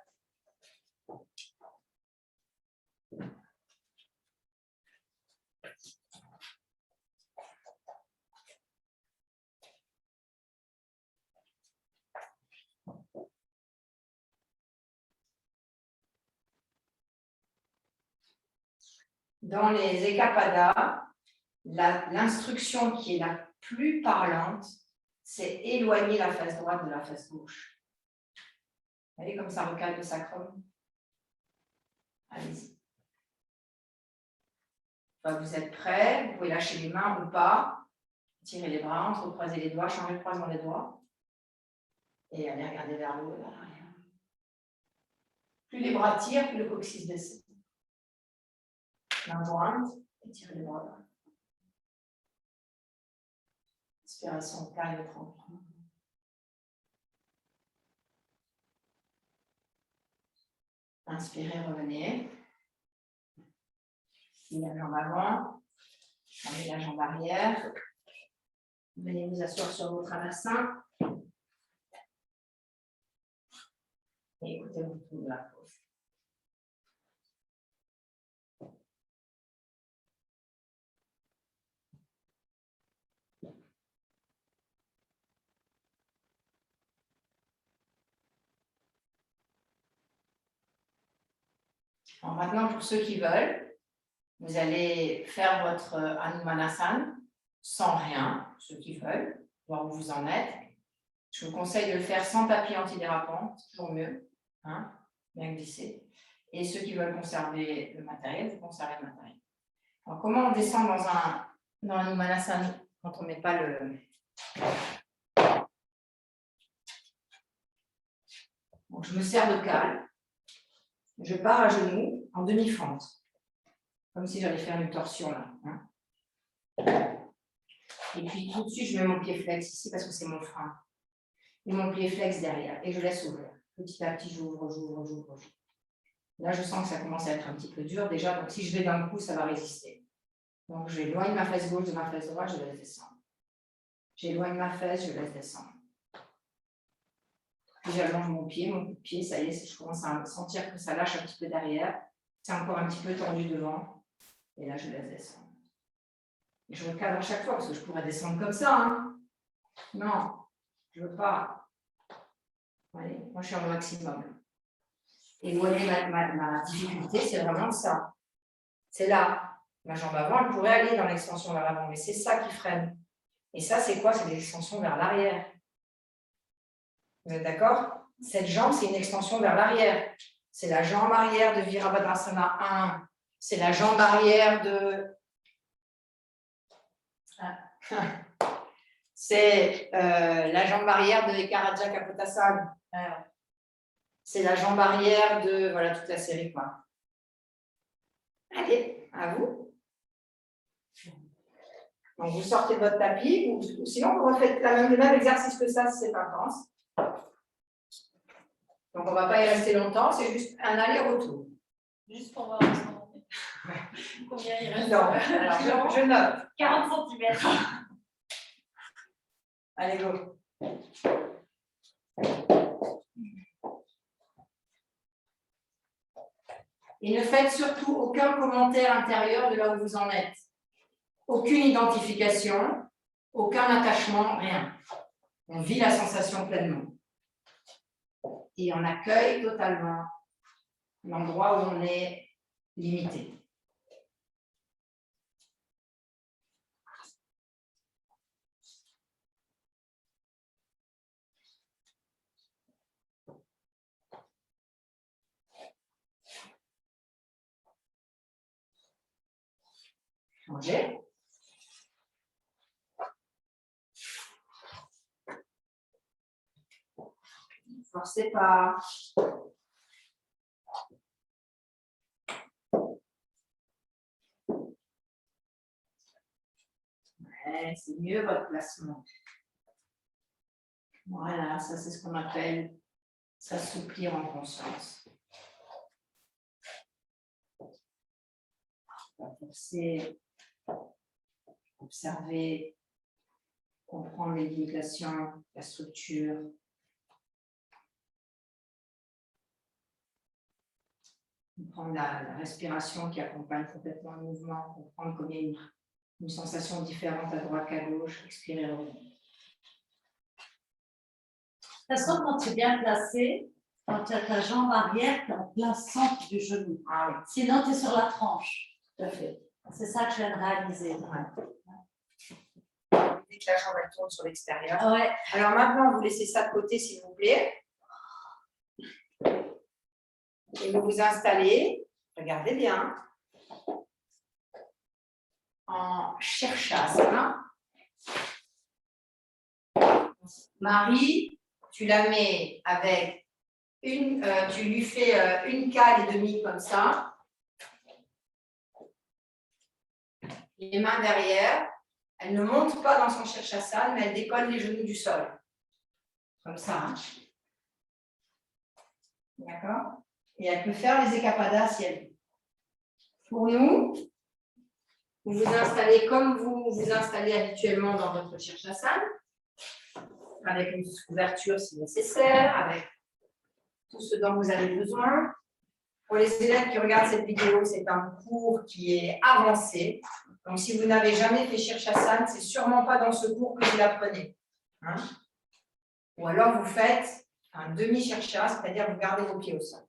Speaker 2: Dans les Ekapada, l'instruction qui est la plus parlante, c'est éloigner la face droite de la face gauche. Vous voyez comme ça recale le sacrum? Allez-y. Vous êtes prêts, vous pouvez lâcher les mains ou pas. Tirez les bras, entrecroisez les doigts, changez le croisement des doigts. Et allez regarder vers le haut et vers l'arrière. Plus les bras tirent, plus le coccyx descend. Main jointe et tirez les bras vers. Inspiration calme et tranquille. Inspirez, revenez. La jambe avant, amenez la jambe arrière. Venez vous asseoir sur vos traversins. Et écoutez le retour de la pause. Alors maintenant, pour ceux qui veulent, vous allez faire votre Anumanasana sans rien, ceux qui veulent, voir où vous en êtes. Je vous conseille de le faire sans tapis antidérapant, c'est toujours mieux, hein, bien glisser. Et ceux qui veulent conserver le matériel, vous conservez le matériel. Alors, comment on descend dans Anumanasana quand on ne met pas le... Donc, je me sers de cale. Je pars à genoux en demi-fente, comme si j'allais faire une torsion là. Hein. Et puis tout de suite, je mets mon pied flex ici parce que c'est mon frein. Et mon pied flex derrière. Et je laisse ouvrir. Petit à petit, j'ouvre. Là, je sens que ça commence à être un petit peu dur déjà. Donc si je vais d'un coup, ça va résister. Donc j'éloigne ma fesse gauche de ma fesse droite, je laisse descendre. J'éloigne ma fesse, je laisse descendre. Puis j'allonge mon pied, ça y est, je commence à sentir que ça lâche un petit peu derrière. C'est encore un petit peu tendu devant. Et là, je laisse descendre. Et je recadre à chaque fois, parce que je pourrais descendre comme ça. Hein. Non, je ne veux pas. Allez, moi, je suis au maximum. Et vous voyez, ma difficulté, c'est vraiment ça. C'est là. Ma jambe avant, elle pourrait aller dans l'extension vers l'avant, mais c'est ça qui freine. Et ça, c'est quoi? C'est l'extension vers l'arrière. Vous êtes d'accord? Cette jambe, c'est une extension vers l'arrière. C'est la jambe arrière de Virabhadrasana 1. C'est la jambe arrière de... C'est la jambe arrière de Ekaraja Kapotasana. C'est la jambe arrière de... Voilà, toute la série, quoi. Allez, à vous. Donc, vous sortez de votre tapis, ou sinon, vous refaites le même exercice que ça, si c'est intense. Donc, on ne va pas y rester longtemps, c'est juste un aller-retour.
Speaker 4: Juste pour voir combien il reste.
Speaker 2: Non, alors je note.
Speaker 4: 40 cm.
Speaker 2: Allez, go. Et ne faites surtout aucun commentaire intérieur de là où vous en êtes. Aucune identification, aucun attachement, rien. On vit la sensation pleinement. Et on accueille totalement l'endroit où on est limité. Changer. Ne forcez pas. Ouais, c'est mieux votre placement. Voilà, ça c'est ce qu'on appelle s'assouplir en conscience. On va forcer, observer, comprendre les limitations, la structure. Comprendre la respiration qui accompagne complètement le mouvement, comprendre qu'il y a une sensation différente à droite qu'à gauche, expirer.
Speaker 3: De toute façon, quand tu es bien placé, quand tu as ta jambe arrière, tu es en plein centre du genou.
Speaker 2: Ah oui,
Speaker 3: Sinon, tu es sur la tranche.
Speaker 2: tout à fait.
Speaker 3: C'est ça que je viens de réaliser.
Speaker 2: Dès que la jambe elle tourne sur l'extérieur.
Speaker 3: Ouais.
Speaker 2: Alors maintenant, vous laissez ça de côté, s'il vous plaît. Et vous vous installez, regardez bien, en Shirshasana. Marie, tu la mets avec tu lui fais une cale et demie comme ça. Les mains derrière. Elle ne monte pas dans son Shirshasana, mais elle décolle les genoux du sol. Comme ça. Hein. D'accord? Et elle peut faire les Ekapadas si elle veut. Pour nous, vous vous installez comme vous vous installez habituellement dans votre Shirshasana, avec une couverture si nécessaire, avec tout ce dont vous avez besoin. Pour les élèves qui regardent cette vidéo, c'est un cours qui est avancé. Donc, si vous n'avez jamais fait Shirshasana, c'est sûrement pas dans ce cours que vous l'apprenez. Hein? Ou alors, vous faites un demi-Shirsha, c'est-à-dire vous gardez vos pieds au sol.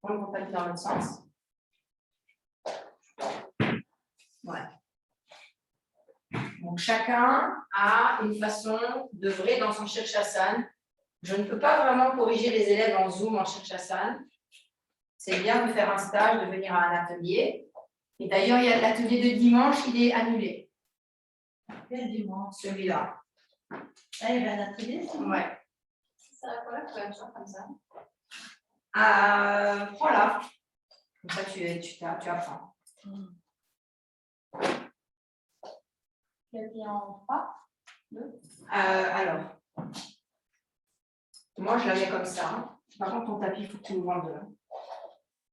Speaker 2: On ne peut pas le dans l'autre sens. Voilà. Donc, chacun a une façon d'œuvrer dans son Shirshasana. Je ne peux pas vraiment corriger les élèves en Zoom, en Shirshasana. C'est bien de faire un stage, de venir à un atelier. Et d'ailleurs, il y a l'atelier de dimanche, il est annulé.
Speaker 3: Quel dimanche?
Speaker 2: Celui-là.
Speaker 3: Ah, il y avait un atelier?
Speaker 2: Ouais.
Speaker 4: Ça va quoi la couverture comme ça?
Speaker 2: Prends-la. Comme ça, tu apprends.
Speaker 4: Quel pied en 3?
Speaker 2: Alors, moi, je la mets comme ça. Par contre, ton tapis, il faut que tu le vendes là.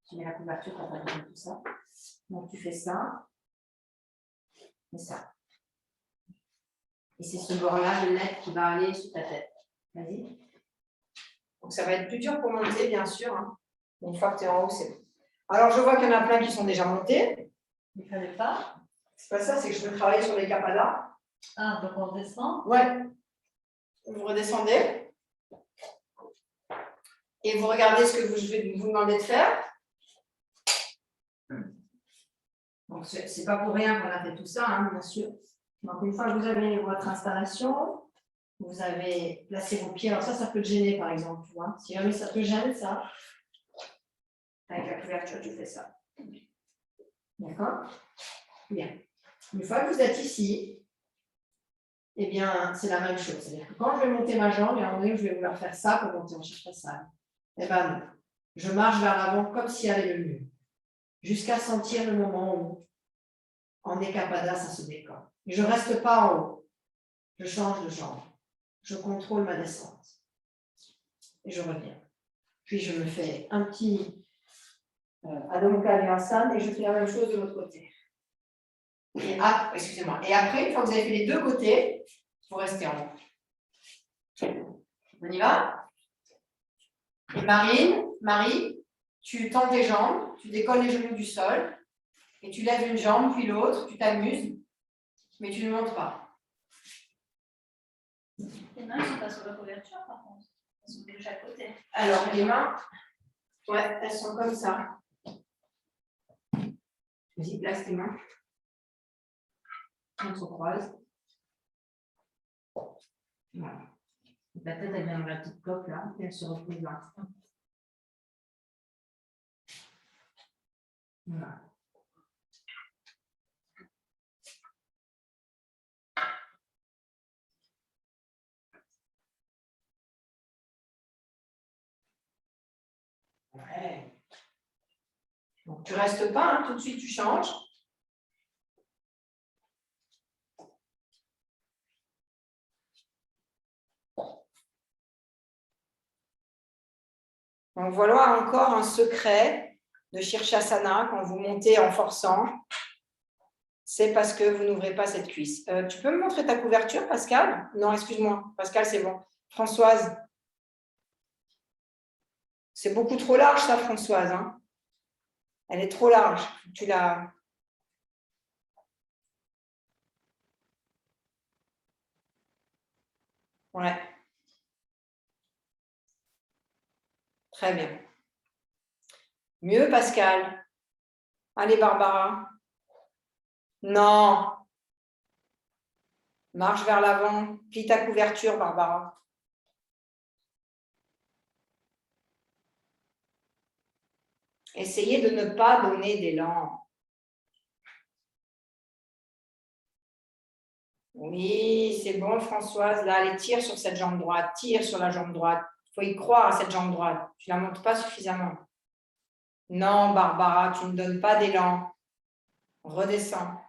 Speaker 2: Tu mets la couverture, tu n'as pas besoin de tout ça. Donc, tu fais ça et ça. Et c'est ce bord-là de lettre qui va aller sur ta tête. Vas-y.
Speaker 1: Donc ça va être plus dur pour monter, bien sûr. Hein. Mais une fois que tu es en haut, c'est bon. Alors je vois qu'il y en a plein qui sont déjà montés.
Speaker 3: Il ne fallait pas.
Speaker 1: C'est pas ça, c'est que je veux travailler sur les capadas.
Speaker 3: Ah, donc on descend.
Speaker 1: Ouais. Vous redescendez. Et vous regardez ce que je vais vous demander de faire.
Speaker 2: Donc, c'est pas pour rien qu'on a fait tout ça, hein, bien sûr. Donc, une fois que vous avez votre installation, vous avez placé vos pieds. Alors ça peut te gêner, par exemple, tu vois. Si jamais ça te gêne, ça, avec la couverture, tu fais ça. D'accord? Bien. Une fois que vous êtes ici, eh bien, c'est la même chose. C'est-à-dire que quand je vais monter ma jambe, et à un moment donné, je vais vouloir faire ça pour monter, on cherche pas ça. Eh bien, non. Je marche vers l'avant comme s'il y avait le mur, jusqu'à sentir le moment où, en décapada, ça se décolle. Et je ne reste pas en haut. Je change de jambe. Je contrôle ma descente. Et je reviens. Puis je me fais un petit Adho Mukha Virasana et je fais la même chose de l'autre côté. Et excusez-moi. Et après, une fois que vous avez fait les deux côtés, vous restez en haut. On y va? Et Marie, tu tends tes jambes, tu décolles les genoux du sol, et tu lèves une jambe, puis l'autre, tu t'amuses, mais tu ne montes pas.
Speaker 4: Les mains ne sont pas sur la couverture, par contre. Elles sont déjà à côté.
Speaker 2: Alors, les mains, ouais, elles sont comme ça. Vas-y, place tes mains. On se croise. Voilà. La tête, elle vient dans la petite coque là, et elle se repose là. Voilà. Ouais. Donc, tu ne restes pas, hein, tout de suite tu changes. Donc voilà encore un secret de Shirshasana quand vous montez en forçant. C'est parce que vous n'ouvrez pas cette cuisse. Tu peux me montrer ta couverture, Pascal? Non, excuse-moi. Pascal, c'est bon. Françoise. C'est beaucoup trop large, ça, Françoise. Hein, elle est trop large. Tu l'as. Ouais. Très bien. Mieux, Pascal. Allez, Barbara. Non. Marche vers l'avant. Plie ta couverture, Barbara. Essayez de ne pas donner d'élan. Oui, c'est bon, Françoise. Là, allez, tire sur cette jambe droite. Tire sur la jambe droite. Il faut y croire à cette jambe droite. Tu ne la montes pas suffisamment. Non, Barbara, tu ne donnes pas d'élan. Redescends.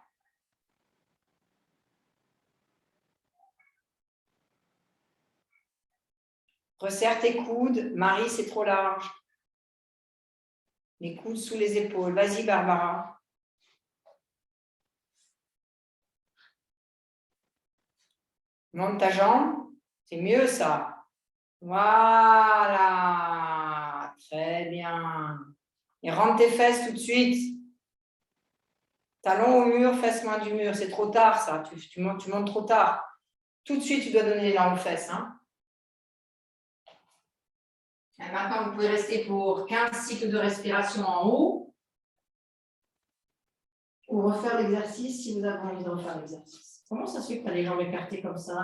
Speaker 2: Resserre tes coudes. Marie, c'est trop large. Les coudes sous les épaules. Vas-y, Barbara. Monte ta jambe. C'est mieux, ça. Voilà. Très bien. Et rentre tes fesses tout de suite. Talon au mur, fesses loin du mur. C'est trop tard, ça. Tu montes trop tard. Tout de suite, tu dois donner l'élan aux fesses. Hein. Et maintenant, vous pouvez rester pour 15 cycles de respiration en haut ou refaire l'exercice si vous avez envie de refaire l'exercice. Comment ça se fait que tu as les jambes écartées comme ça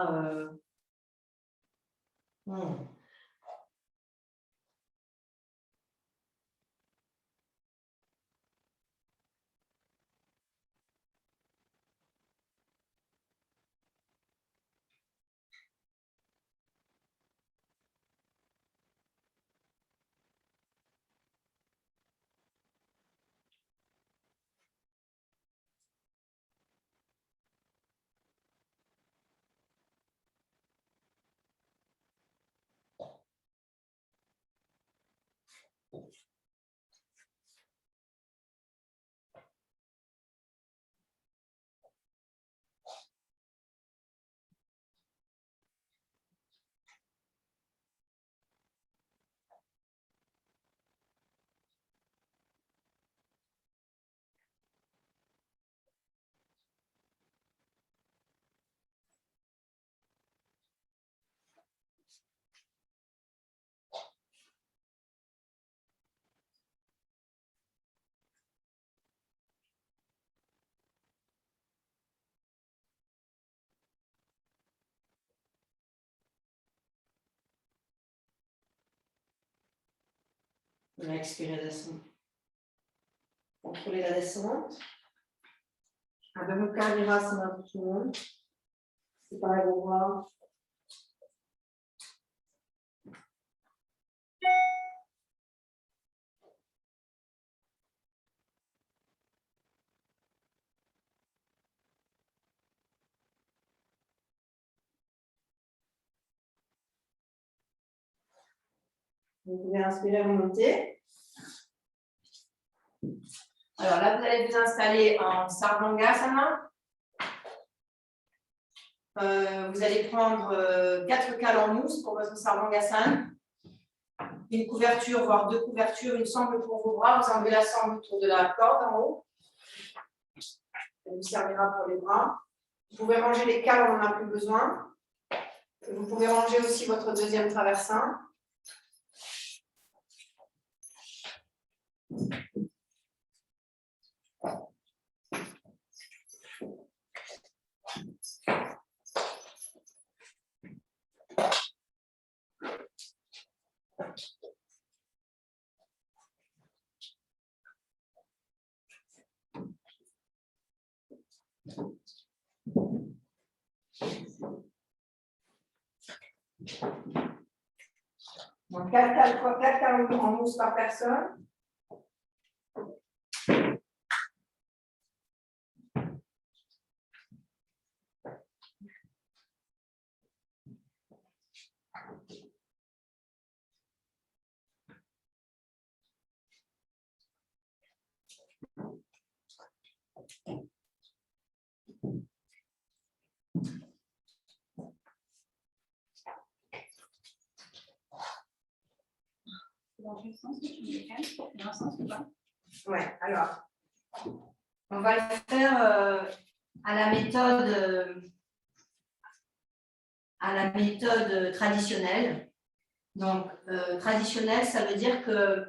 Speaker 1: On va expirer, descendre. Contrôlez la descente. Abbiamo Virasana pour tout le monde. Séparez vos bras. Vous pouvez inspirer, remonter.
Speaker 2: Alors là, vous allez vous installer en Sarvangasana. Vous allez prendre 4 cales en mousse pour votre Sarvangasana. Une couverture, voire 2 couvertures, une sangle pour vos bras. Vous enlevez la sangle autour de la corde en haut. Ça vous servira pour les bras. Vous pouvez ranger les cales, on n'en a plus besoin. Vous pouvez ranger aussi votre deuxième traversin. Donc 4 cales en mousse par personne.
Speaker 5: Dans quel sens tu les calmes? Dans un sens ou pas?
Speaker 2: Ouais, alors, on va le faire à la méthode traditionnelle. Donc, traditionnelle, ça veut dire que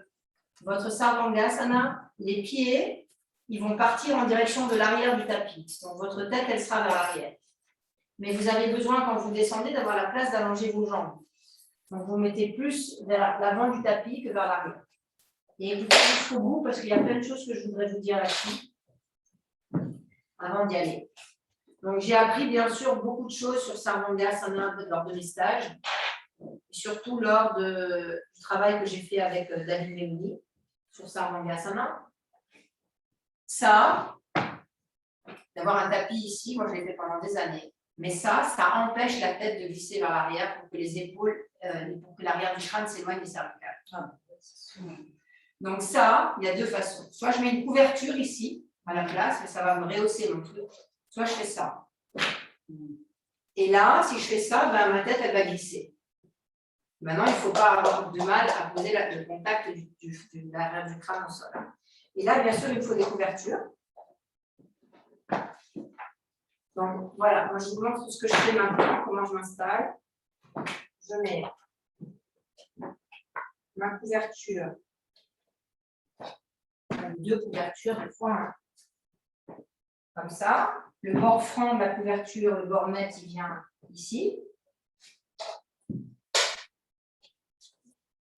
Speaker 2: votre Sarvangasana, les pieds, ils vont partir en direction de l'arrière du tapis. Donc, votre tête, elle sera vers l'arrière. Mais vous avez besoin, quand vous descendez, d'avoir la place d'allonger vos jambes. Donc, vous mettez plus vers l'avant du tapis que vers l'arrière. Et écoutez jusqu'au bout, parce qu'il y a plein de choses que je voudrais vous dire là-dessus, avant d'y aller. Donc, j'ai appris, bien sûr, beaucoup de choses sur Sarvangasana lors de mes stages, surtout lors du travail que j'ai fait avec David Memouni sur Sarvangasana. Ça, d'avoir un tapis ici, moi, je l'ai fait pendant des années. Mais ça empêche la tête de glisser vers l'arrière pour que les épaules, pour que l'arrière du crâne s'éloigne des cervicales. Donc ça, il y a 2 façons. Soit je mets une couverture ici, à la place, mais ça va me rehausser mon truc. Soit je fais ça. Et là, si je fais ça, ben, ma tête, elle va glisser. Maintenant, il ne faut pas avoir de mal à poser le contact de l'arrière du crâne au sol. Et là, bien sûr, il me faut des couvertures. Donc voilà, moi je vous montre ce que je fais maintenant, comment je m'installe. Je mets ma couverture, 2 couvertures, des fois, comme ça. Le bord franc de la couverture, le bord net, il vient ici.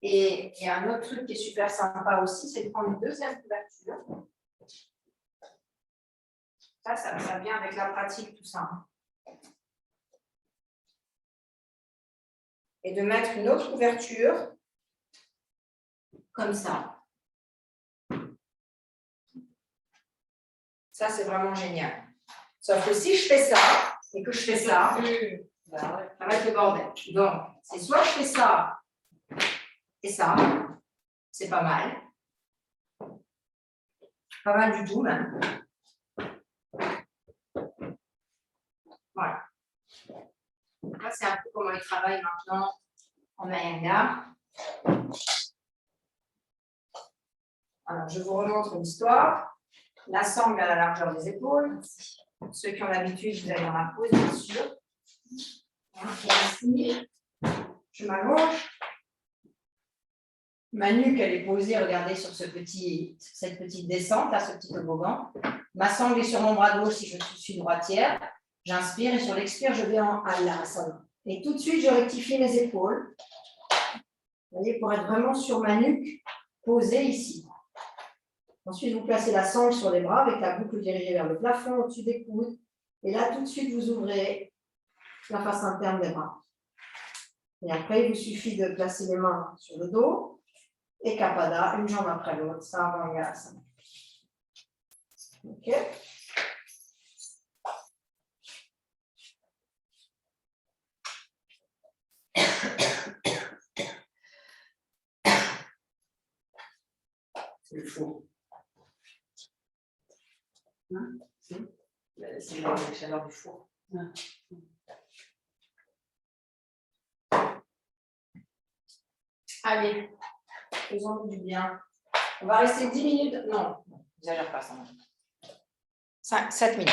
Speaker 2: Et un autre truc qui est super sympa aussi, c'est de prendre une deuxième couverture. Ça vient avec la pratique, tout ça. Et de mettre une autre couverture, comme ça. Ça, c'est vraiment génial. Sauf que si je fais ça, et que je fais ça, ça va être le bordel. Donc, c'est soit je fais ça, et ça, c'est pas mal. Pas mal du tout, même. Voilà. Là, c'est un peu comment il travaille maintenant en Iyengar. Alors, je vous remontre l'histoire. La sangle à la largeur des épaules. Ceux qui ont l'habitude, vous allez dans la pose, bien sûr. Et ici, je m'allonge. Ma nuque, elle est posée, regardez, sur cette petite descente, là, ce petit toboggan. Ma sangle est sur mon bras gauche si je suis droitière. J'inspire et sur l'expire, je vais en Halasana. Et tout de suite, je rectifie mes épaules. Vous voyez, pour être vraiment sur ma nuque
Speaker 6: posée ici. Ensuite, vous placez la sangle sur les bras avec la boucle dirigée vers le plafond au-dessus des coudes. Et là, tout de suite, vous ouvrez la face interne des bras. Et après, il vous suffit de placer les mains sur le dos et Kapada, une jambe après l'autre, Sarvangasana. Ok. C'est le four.
Speaker 3: Hein?
Speaker 6: C'est la chaleur du four. Allez, faisons du bien. On va rester 10 minutes. Non, j'exagère pas ça. 7 minutes.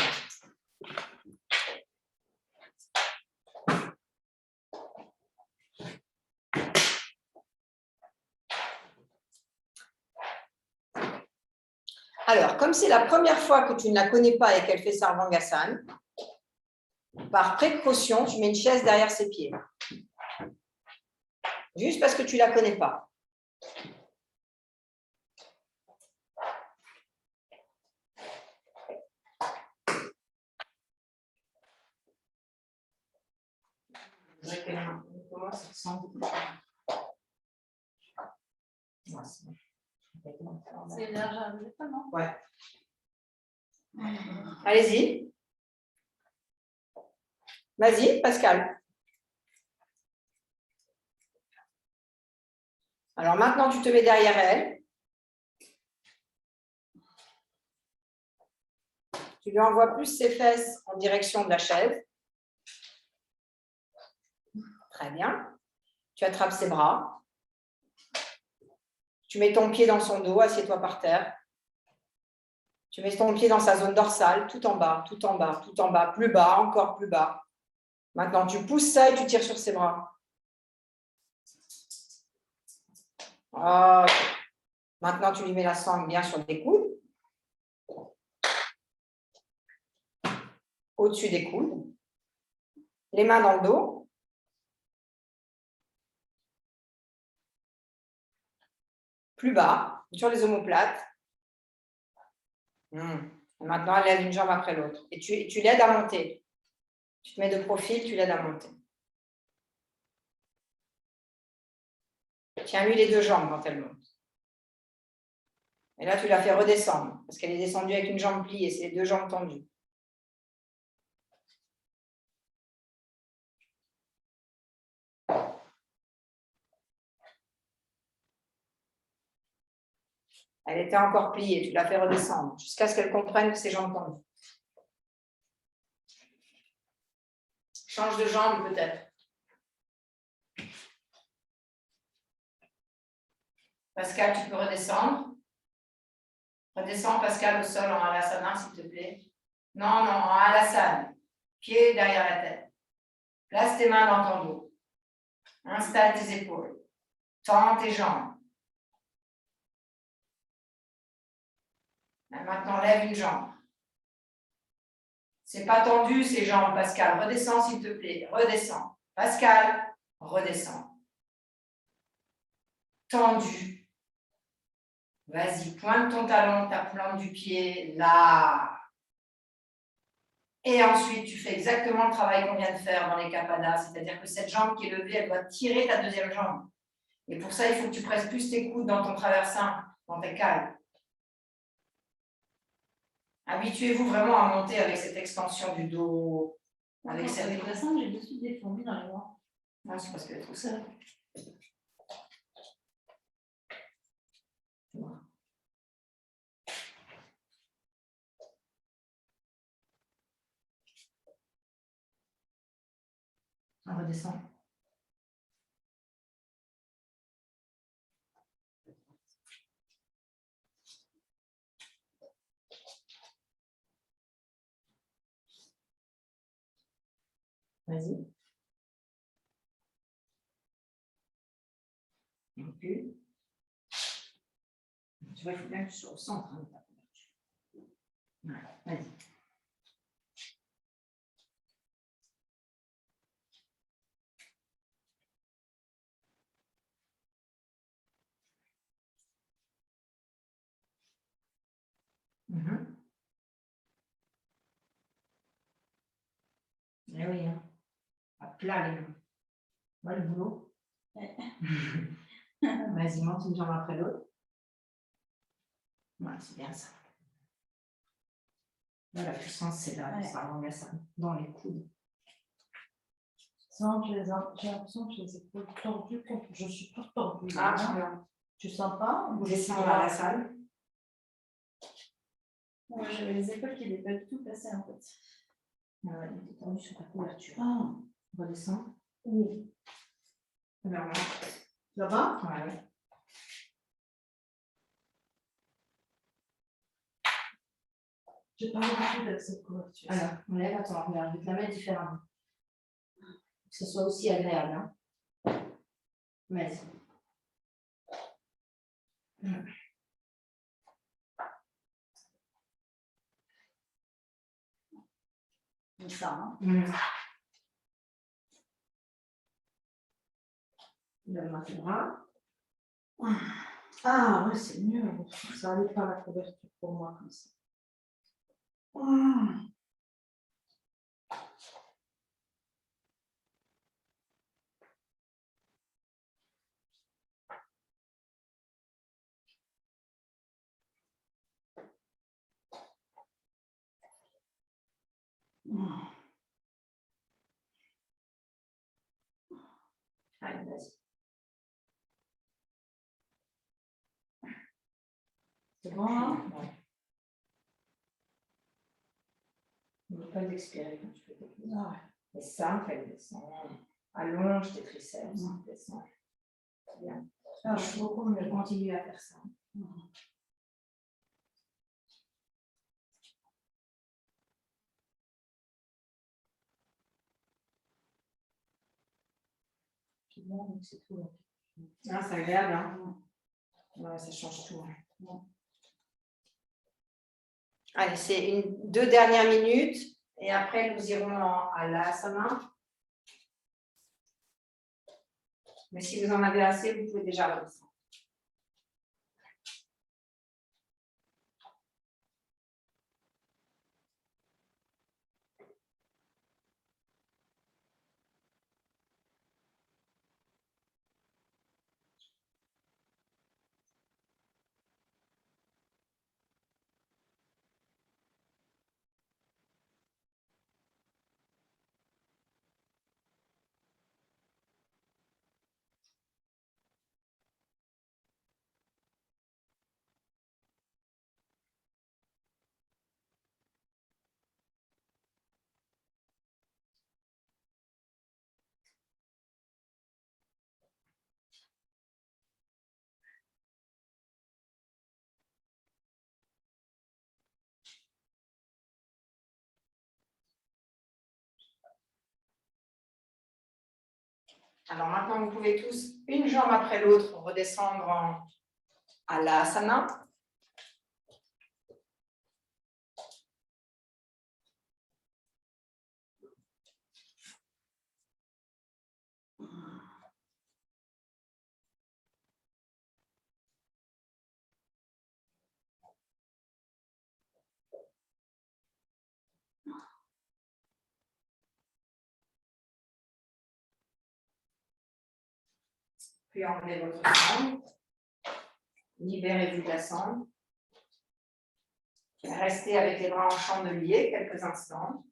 Speaker 6: Alors, comme c'est la première fois que tu ne la connais pas et qu'elle fait Sarvangasana, par précaution, tu mets une chaise derrière ses pieds. Juste parce que tu ne la connais pas.
Speaker 5: C'est énergie à non?
Speaker 6: Ouais. Allez-y. Vas-y, Pascal. Alors maintenant, tu te mets derrière elle. Tu lui envoies plus ses fesses en direction de la chaise. Très bien. Tu attrapes ses bras. Tu mets ton pied dans son dos, assieds-toi par terre. Tu mets ton pied dans sa zone dorsale, tout en bas, tout en bas, tout en bas, plus bas, encore plus bas. Maintenant, tu pousses ça et tu tires sur ses bras. Okay. Maintenant, tu lui mets la sangle bien sur les coudes. Au-dessus des coudes. Les mains dans le dos. Plus bas, sur les omoplates. Maintenant, elle lève une jambe après l'autre. Et tu l'aides à monter. Tu te mets de profil, tu l'aides à monter. Tiens-lui les deux jambes quand elle monte. Et là, tu la fais redescendre, parce qu'elle est descendue avec une jambe pliée, c'est les deux jambes tendues. Elle était encore pliée, tu la fais redescendre, jusqu'à ce qu'elle comprenne que ses jambes tendues. Change de jambe peut-être. Pascal, tu peux redescendre. Redescends, Pascal, au sol en Halasana, s'il te plaît. Non, en Halasana. Pied derrière la tête. Place tes mains dans ton dos. Installe tes épaules. Tends tes jambes. Maintenant, lève une jambe. C'est pas tendu, ces jambes, Pascal. Redescends, s'il te plaît. Redescends. Pascal, redescends. Tendu. Vas-y, pointe ton talon, ta plante du pied, là. Et ensuite, tu fais exactement le travail qu'on vient de faire dans les Kapadas, c'est-à-dire que cette jambe qui est levée, elle doit tirer ta deuxième jambe. Et pour ça, il faut que tu presses plus tes coudes dans ton traversin, dans tes cales. Habituez-vous vraiment à monter avec cette extension du dos. Avec
Speaker 3: la sangle, j'ai dessus des fourmis dans les bras.
Speaker 6: Non, c'est parce qu'elle est trop seule. On redescend. Vas-y. Recule. Tu vois, il faut bien que tu sois au centre. Hein, voilà, vas-y.
Speaker 2: Eh oui, hein. À plat les mains. Voilà le boulot. Vas-y, monte une jambe après l'autre. Voilà, c'est bien ça. Là, la puissance, c'est là,
Speaker 3: Ouais.
Speaker 2: ça rend ça dans les coudes.
Speaker 3: J'ai l'impression que les épaules tordues, que je suis toute tordue.
Speaker 1: Ah,
Speaker 3: là.
Speaker 1: bien.
Speaker 3: Tu sens pas?
Speaker 1: On descend à la salle.
Speaker 4: Moi, j'avais les épaules qui n'étaient pas du tout passées en fait.
Speaker 2: Ah ouais, il est tendu sur ta couverture.
Speaker 3: Ah,
Speaker 2: Redescends.
Speaker 3: oui.
Speaker 2: Vers moi.
Speaker 3: Ça va?
Speaker 2: Ouais, ouais.
Speaker 3: J'ai pas l'habitude avec cette couverture.
Speaker 2: Alors, on lève, attends, regarde, je vais te la mettre différemment. Que ce soit aussi agréable. Hein. Vas-y.
Speaker 3: C'est ça, hein?
Speaker 2: Lève-moi tes bras.
Speaker 3: Ah, ouais, c'est mieux. Ça n'allait pas la couverture pour moi comme ça. Ah.
Speaker 2: Allez, vas-y.
Speaker 3: C'est bon, hein?
Speaker 2: Ouais. N'oublie pas d'expirer quand tu fais tes pieds.
Speaker 3: Ah, ouais.
Speaker 2: Et ça, elle descend. Allonge tes triceps. Descend. Bien.
Speaker 3: Ah, je suis beaucoup mieux.
Speaker 2: Et continue à faire ça. C'est bon, donc c'est tout. Ah, c'est agréable, hein? Ouais, ça change tout. Hein. Allez, c'est 2 dernières minutes. Et après, nous irons à l'asana. Mais si vous en avez assez, vous pouvez déjà redescendre. Alors maintenant, vous pouvez tous, une jambe après l'autre, redescendre à l'asana. Puis enlevez votre sangle. Libérez-vous de la sangle. Restez avec les bras en chandelier quelques instants.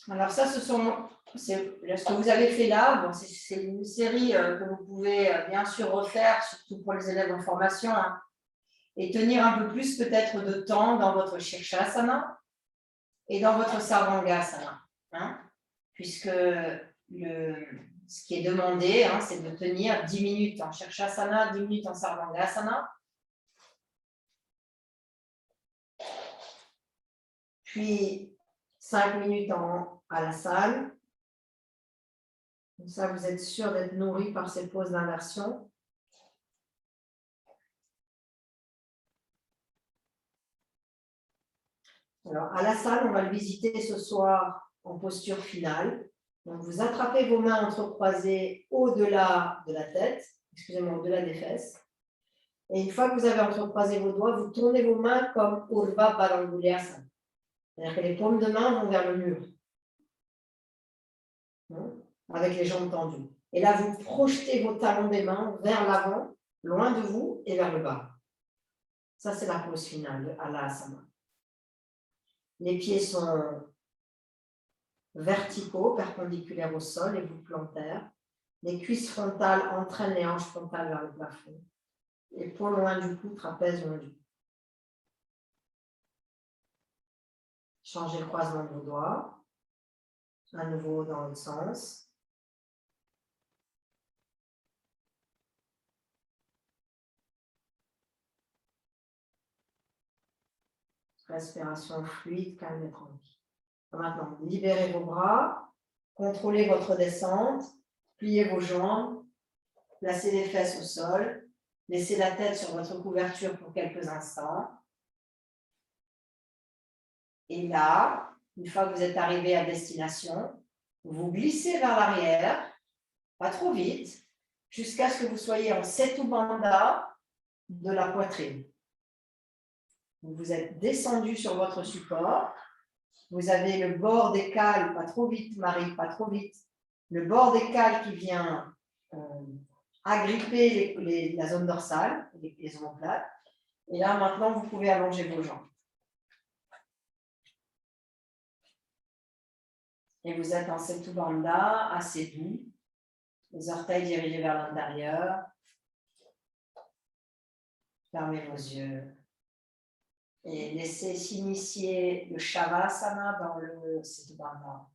Speaker 2: Alors ça, ce que vous avez fait là. Bon, c'est une série que vous pouvez bien sûr refaire, surtout pour les élèves en formation, hein, et tenir un peu plus peut-être de temps dans votre Shirshasana et dans votre Sarvangasana, hein, puisque ce qui est demandé, hein, c'est de tenir 10 minutes en Shirshasana, 10 minutes en Sarvangasana. Puis 5 minutes à la salle. Comme ça, vous êtes sûr d'être nourri par ces poses d'inversion. Alors, à la salle, on va le visiter ce soir en posture finale.
Speaker 6: Donc, vous attrapez vos mains entrecroisées au-delà de la tête, excusez-moi, au-delà des fesses. Et une fois que vous avez entrecroisé vos doigts, vous tournez vos mains comme Urdhva Balangulyasana. C'est-à-dire que les paumes de main vont vers le mur, avec les jambes tendues. Et là, vous projetez vos talons des mains vers l'avant, loin de vous et vers le bas. Ça, c'est la pose finale de Halasana. Les pieds sont verticaux, perpendiculaires au sol et vous plantaires. Les cuisses frontales entraînent les hanches frontales vers le plafond. Épaules loin du cou, trapèze loin du cou. Changez le croisement de vos doigts. À nouveau dans l'autre sens. Respiration fluide, calme et tranquille. Maintenant, libérez vos bras, contrôlez votre descente, pliez vos jambes, placez les fesses au sol, laissez la tête sur votre couverture pour quelques instants. Et là, une fois que vous êtes arrivé à destination, vous glissez vers l'arrière, pas trop vite, jusqu'à ce que vous soyez en Setu Bandha de la poitrine. Vous êtes descendu sur votre support. Vous avez le bord des cales, pas trop vite, Marie, pas trop vite. Le bord des cales qui vient agripper la zone dorsale, les omoplates. Et là, maintenant, vous pouvez allonger vos jambes. Et vous êtes en Setu Bandha, assez doux. Les orteils dirigés vers l'intérieur. Fermez vos yeux. Et laissez s'initier le Shavasana dans le Setu Bandha.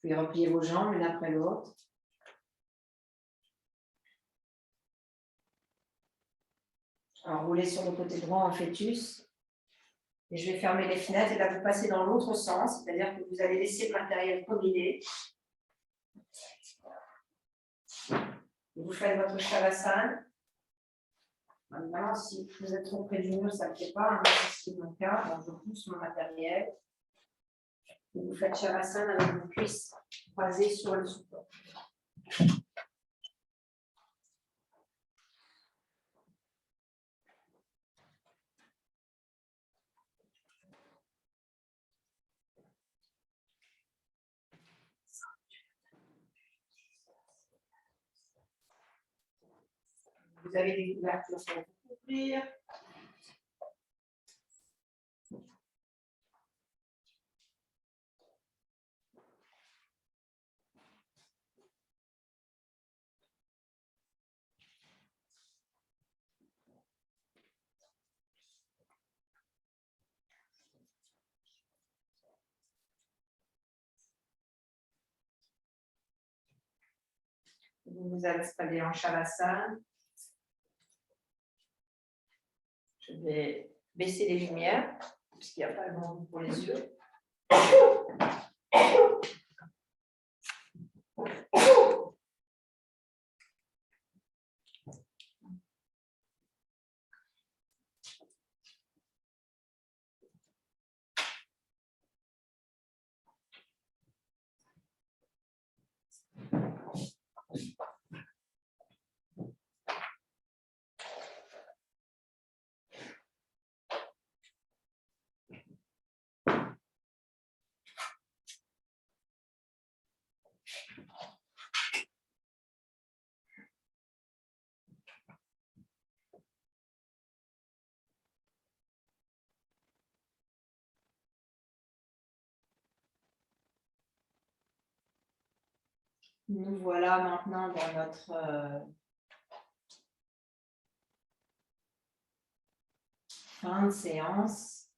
Speaker 6: Puis repliez vos jambes l'une après l'autre. Enroulez sur le côté droit en fœtus. Et je vais fermer les fenêtres et là vous passez dans l'autre sens, c'est-à-dire que vous allez laisser le matériel combiné. Vous faites votre Shavasana. Maintenant, si vous êtes trop près du mur, ça ne fait pas, c'est mon cas, donc je pousse mon matériel. Et vous faites Shavasana avec vos cuisses croisées sur le support. Vous avez des ouvertures pour vous couvrir. Vous vous installez en Shavasana. Je vais baisser les lumières, puisqu'il n'y a pas de monde pour les yeux.
Speaker 2: Nous voilà maintenant dans notre fin de séance.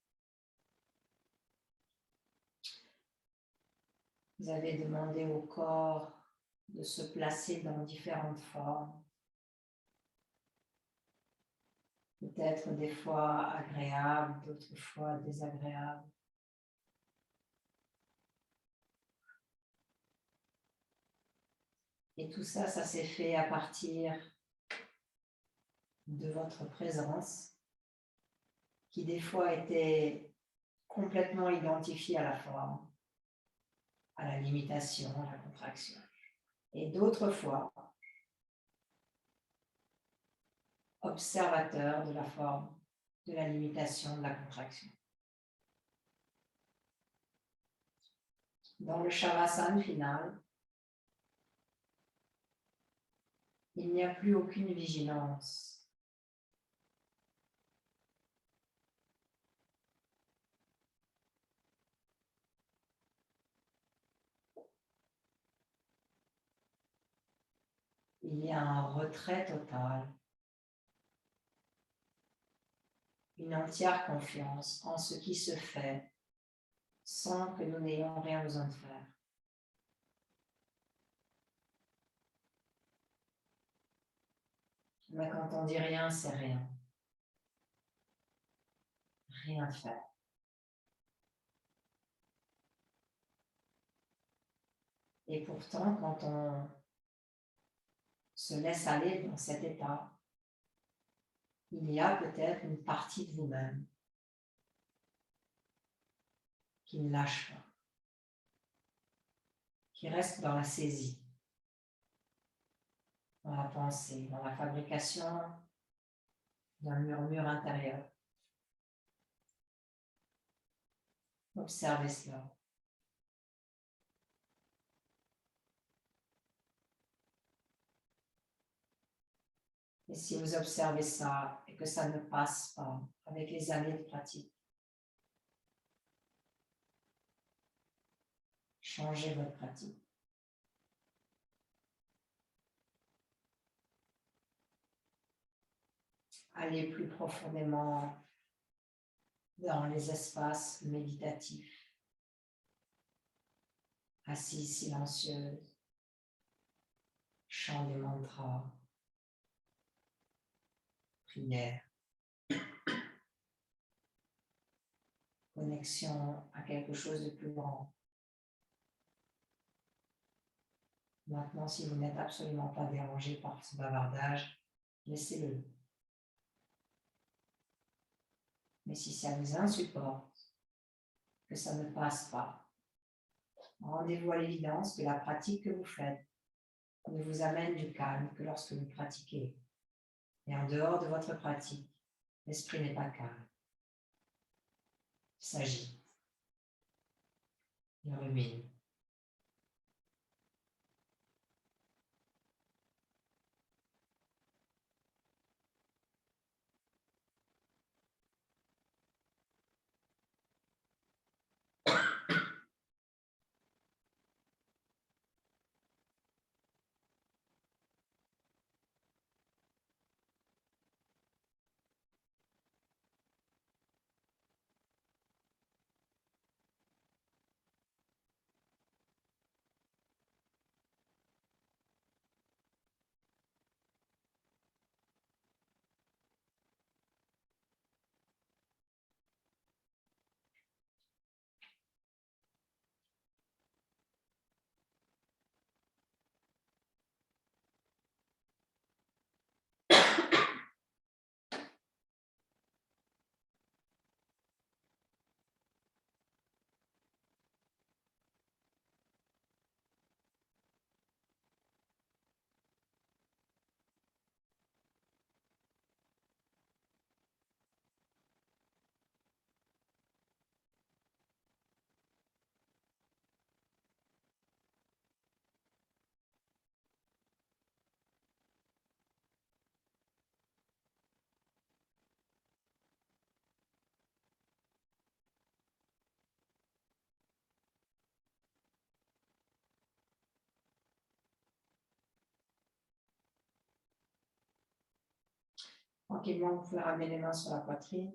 Speaker 2: Vous avez demandé au corps de se placer dans différentes formes. Peut-être des fois agréables, d'autres fois désagréables. Et tout ça, ça s'est fait à partir de votre présence, qui des fois était complètement identifiée à la forme, à la limitation, à la contraction. Et d'autres fois, observateur de la forme, de la limitation, de la contraction. Dans le Shavasana final, il n'y a plus aucune vigilance. Il y a un retrait total, une entière confiance en ce qui se fait sans que nous n'ayons rien besoin de faire. Mais quand on dit rien, c'est rien. Rien faire. Et pourtant, quand on se laisse aller dans cet état, il y a peut-être une partie de vous-même qui ne lâche pas, qui reste dans la saisie, dans la pensée, dans la fabrication d'un murmure intérieur. Observez cela. Et si vous observez ça et que ça ne passe pas avec les années de pratique, changez votre pratique. Allez plus profondément dans les espaces méditatifs, assises silencieuses, chant des mantras, prière, connexion à quelque chose de plus grand. Maintenant, si vous n'êtes absolument pas dérangé par ce bavardage, laissez-le. Mais si ça vous insupporte, que ça ne passe pas, rendez-vous à l'évidence que la pratique que vous faites ne vous amène du calme que lorsque vous pratiquez. Et en dehors de votre pratique, l'esprit n'est pas calme. Il s'agite. Il rumine.
Speaker 1: Tranquillement, vous pouvez ramener les mains sur la poitrine.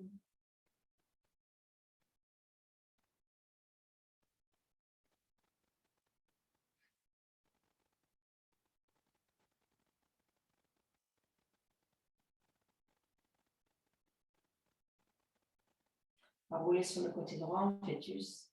Speaker 1: On va rouler sur le côté droit, fœtus.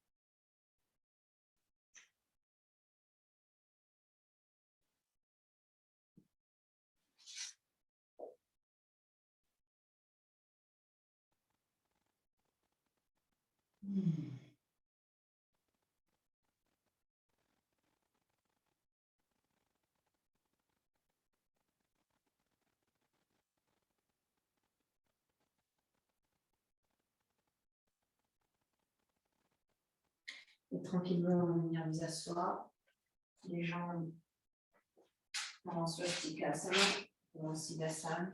Speaker 1: Et tranquillement, on va venir vous asseoir. Les jambes en swastikasana ou en siddhasana.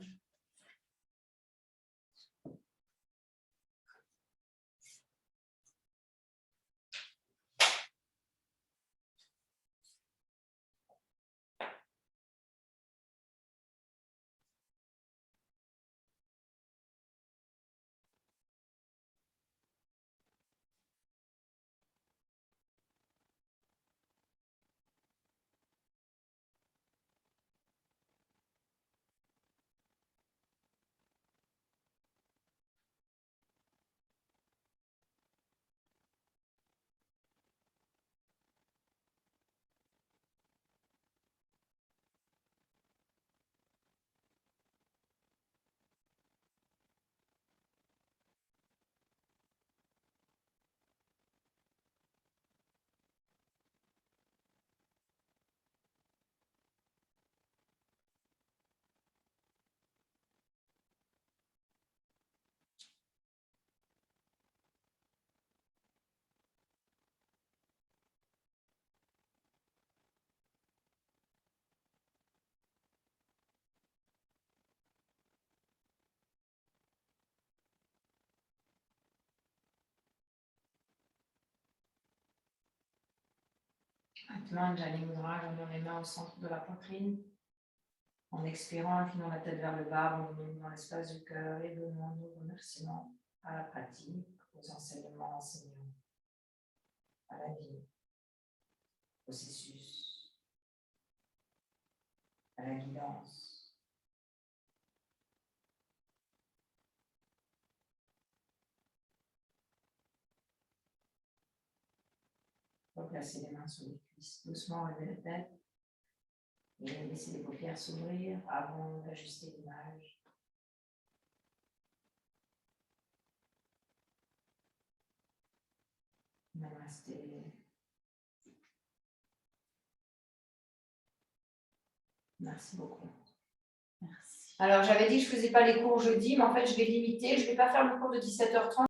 Speaker 1: Maintenant, Jali Mudra, j'emmène les mains au centre de la poitrine. En expirant, inclinons la tête vers le bas, revenons dans l'espace du cœur et donnons nos remerciements à la pratique, aux enseignements enseignants, à la vie, au processus, à la guidance. Replacez les mains sur les cuisses, doucement levez la tête et laissez les paupières s'ouvrir avant d'ajuster l'image. Namasté. Merci beaucoup.
Speaker 3: Merci.
Speaker 2: Alors, j'avais dit que je ne faisais pas les cours jeudi, mais en fait, je vais limiter. Je ne vais pas faire le cours de 17h30.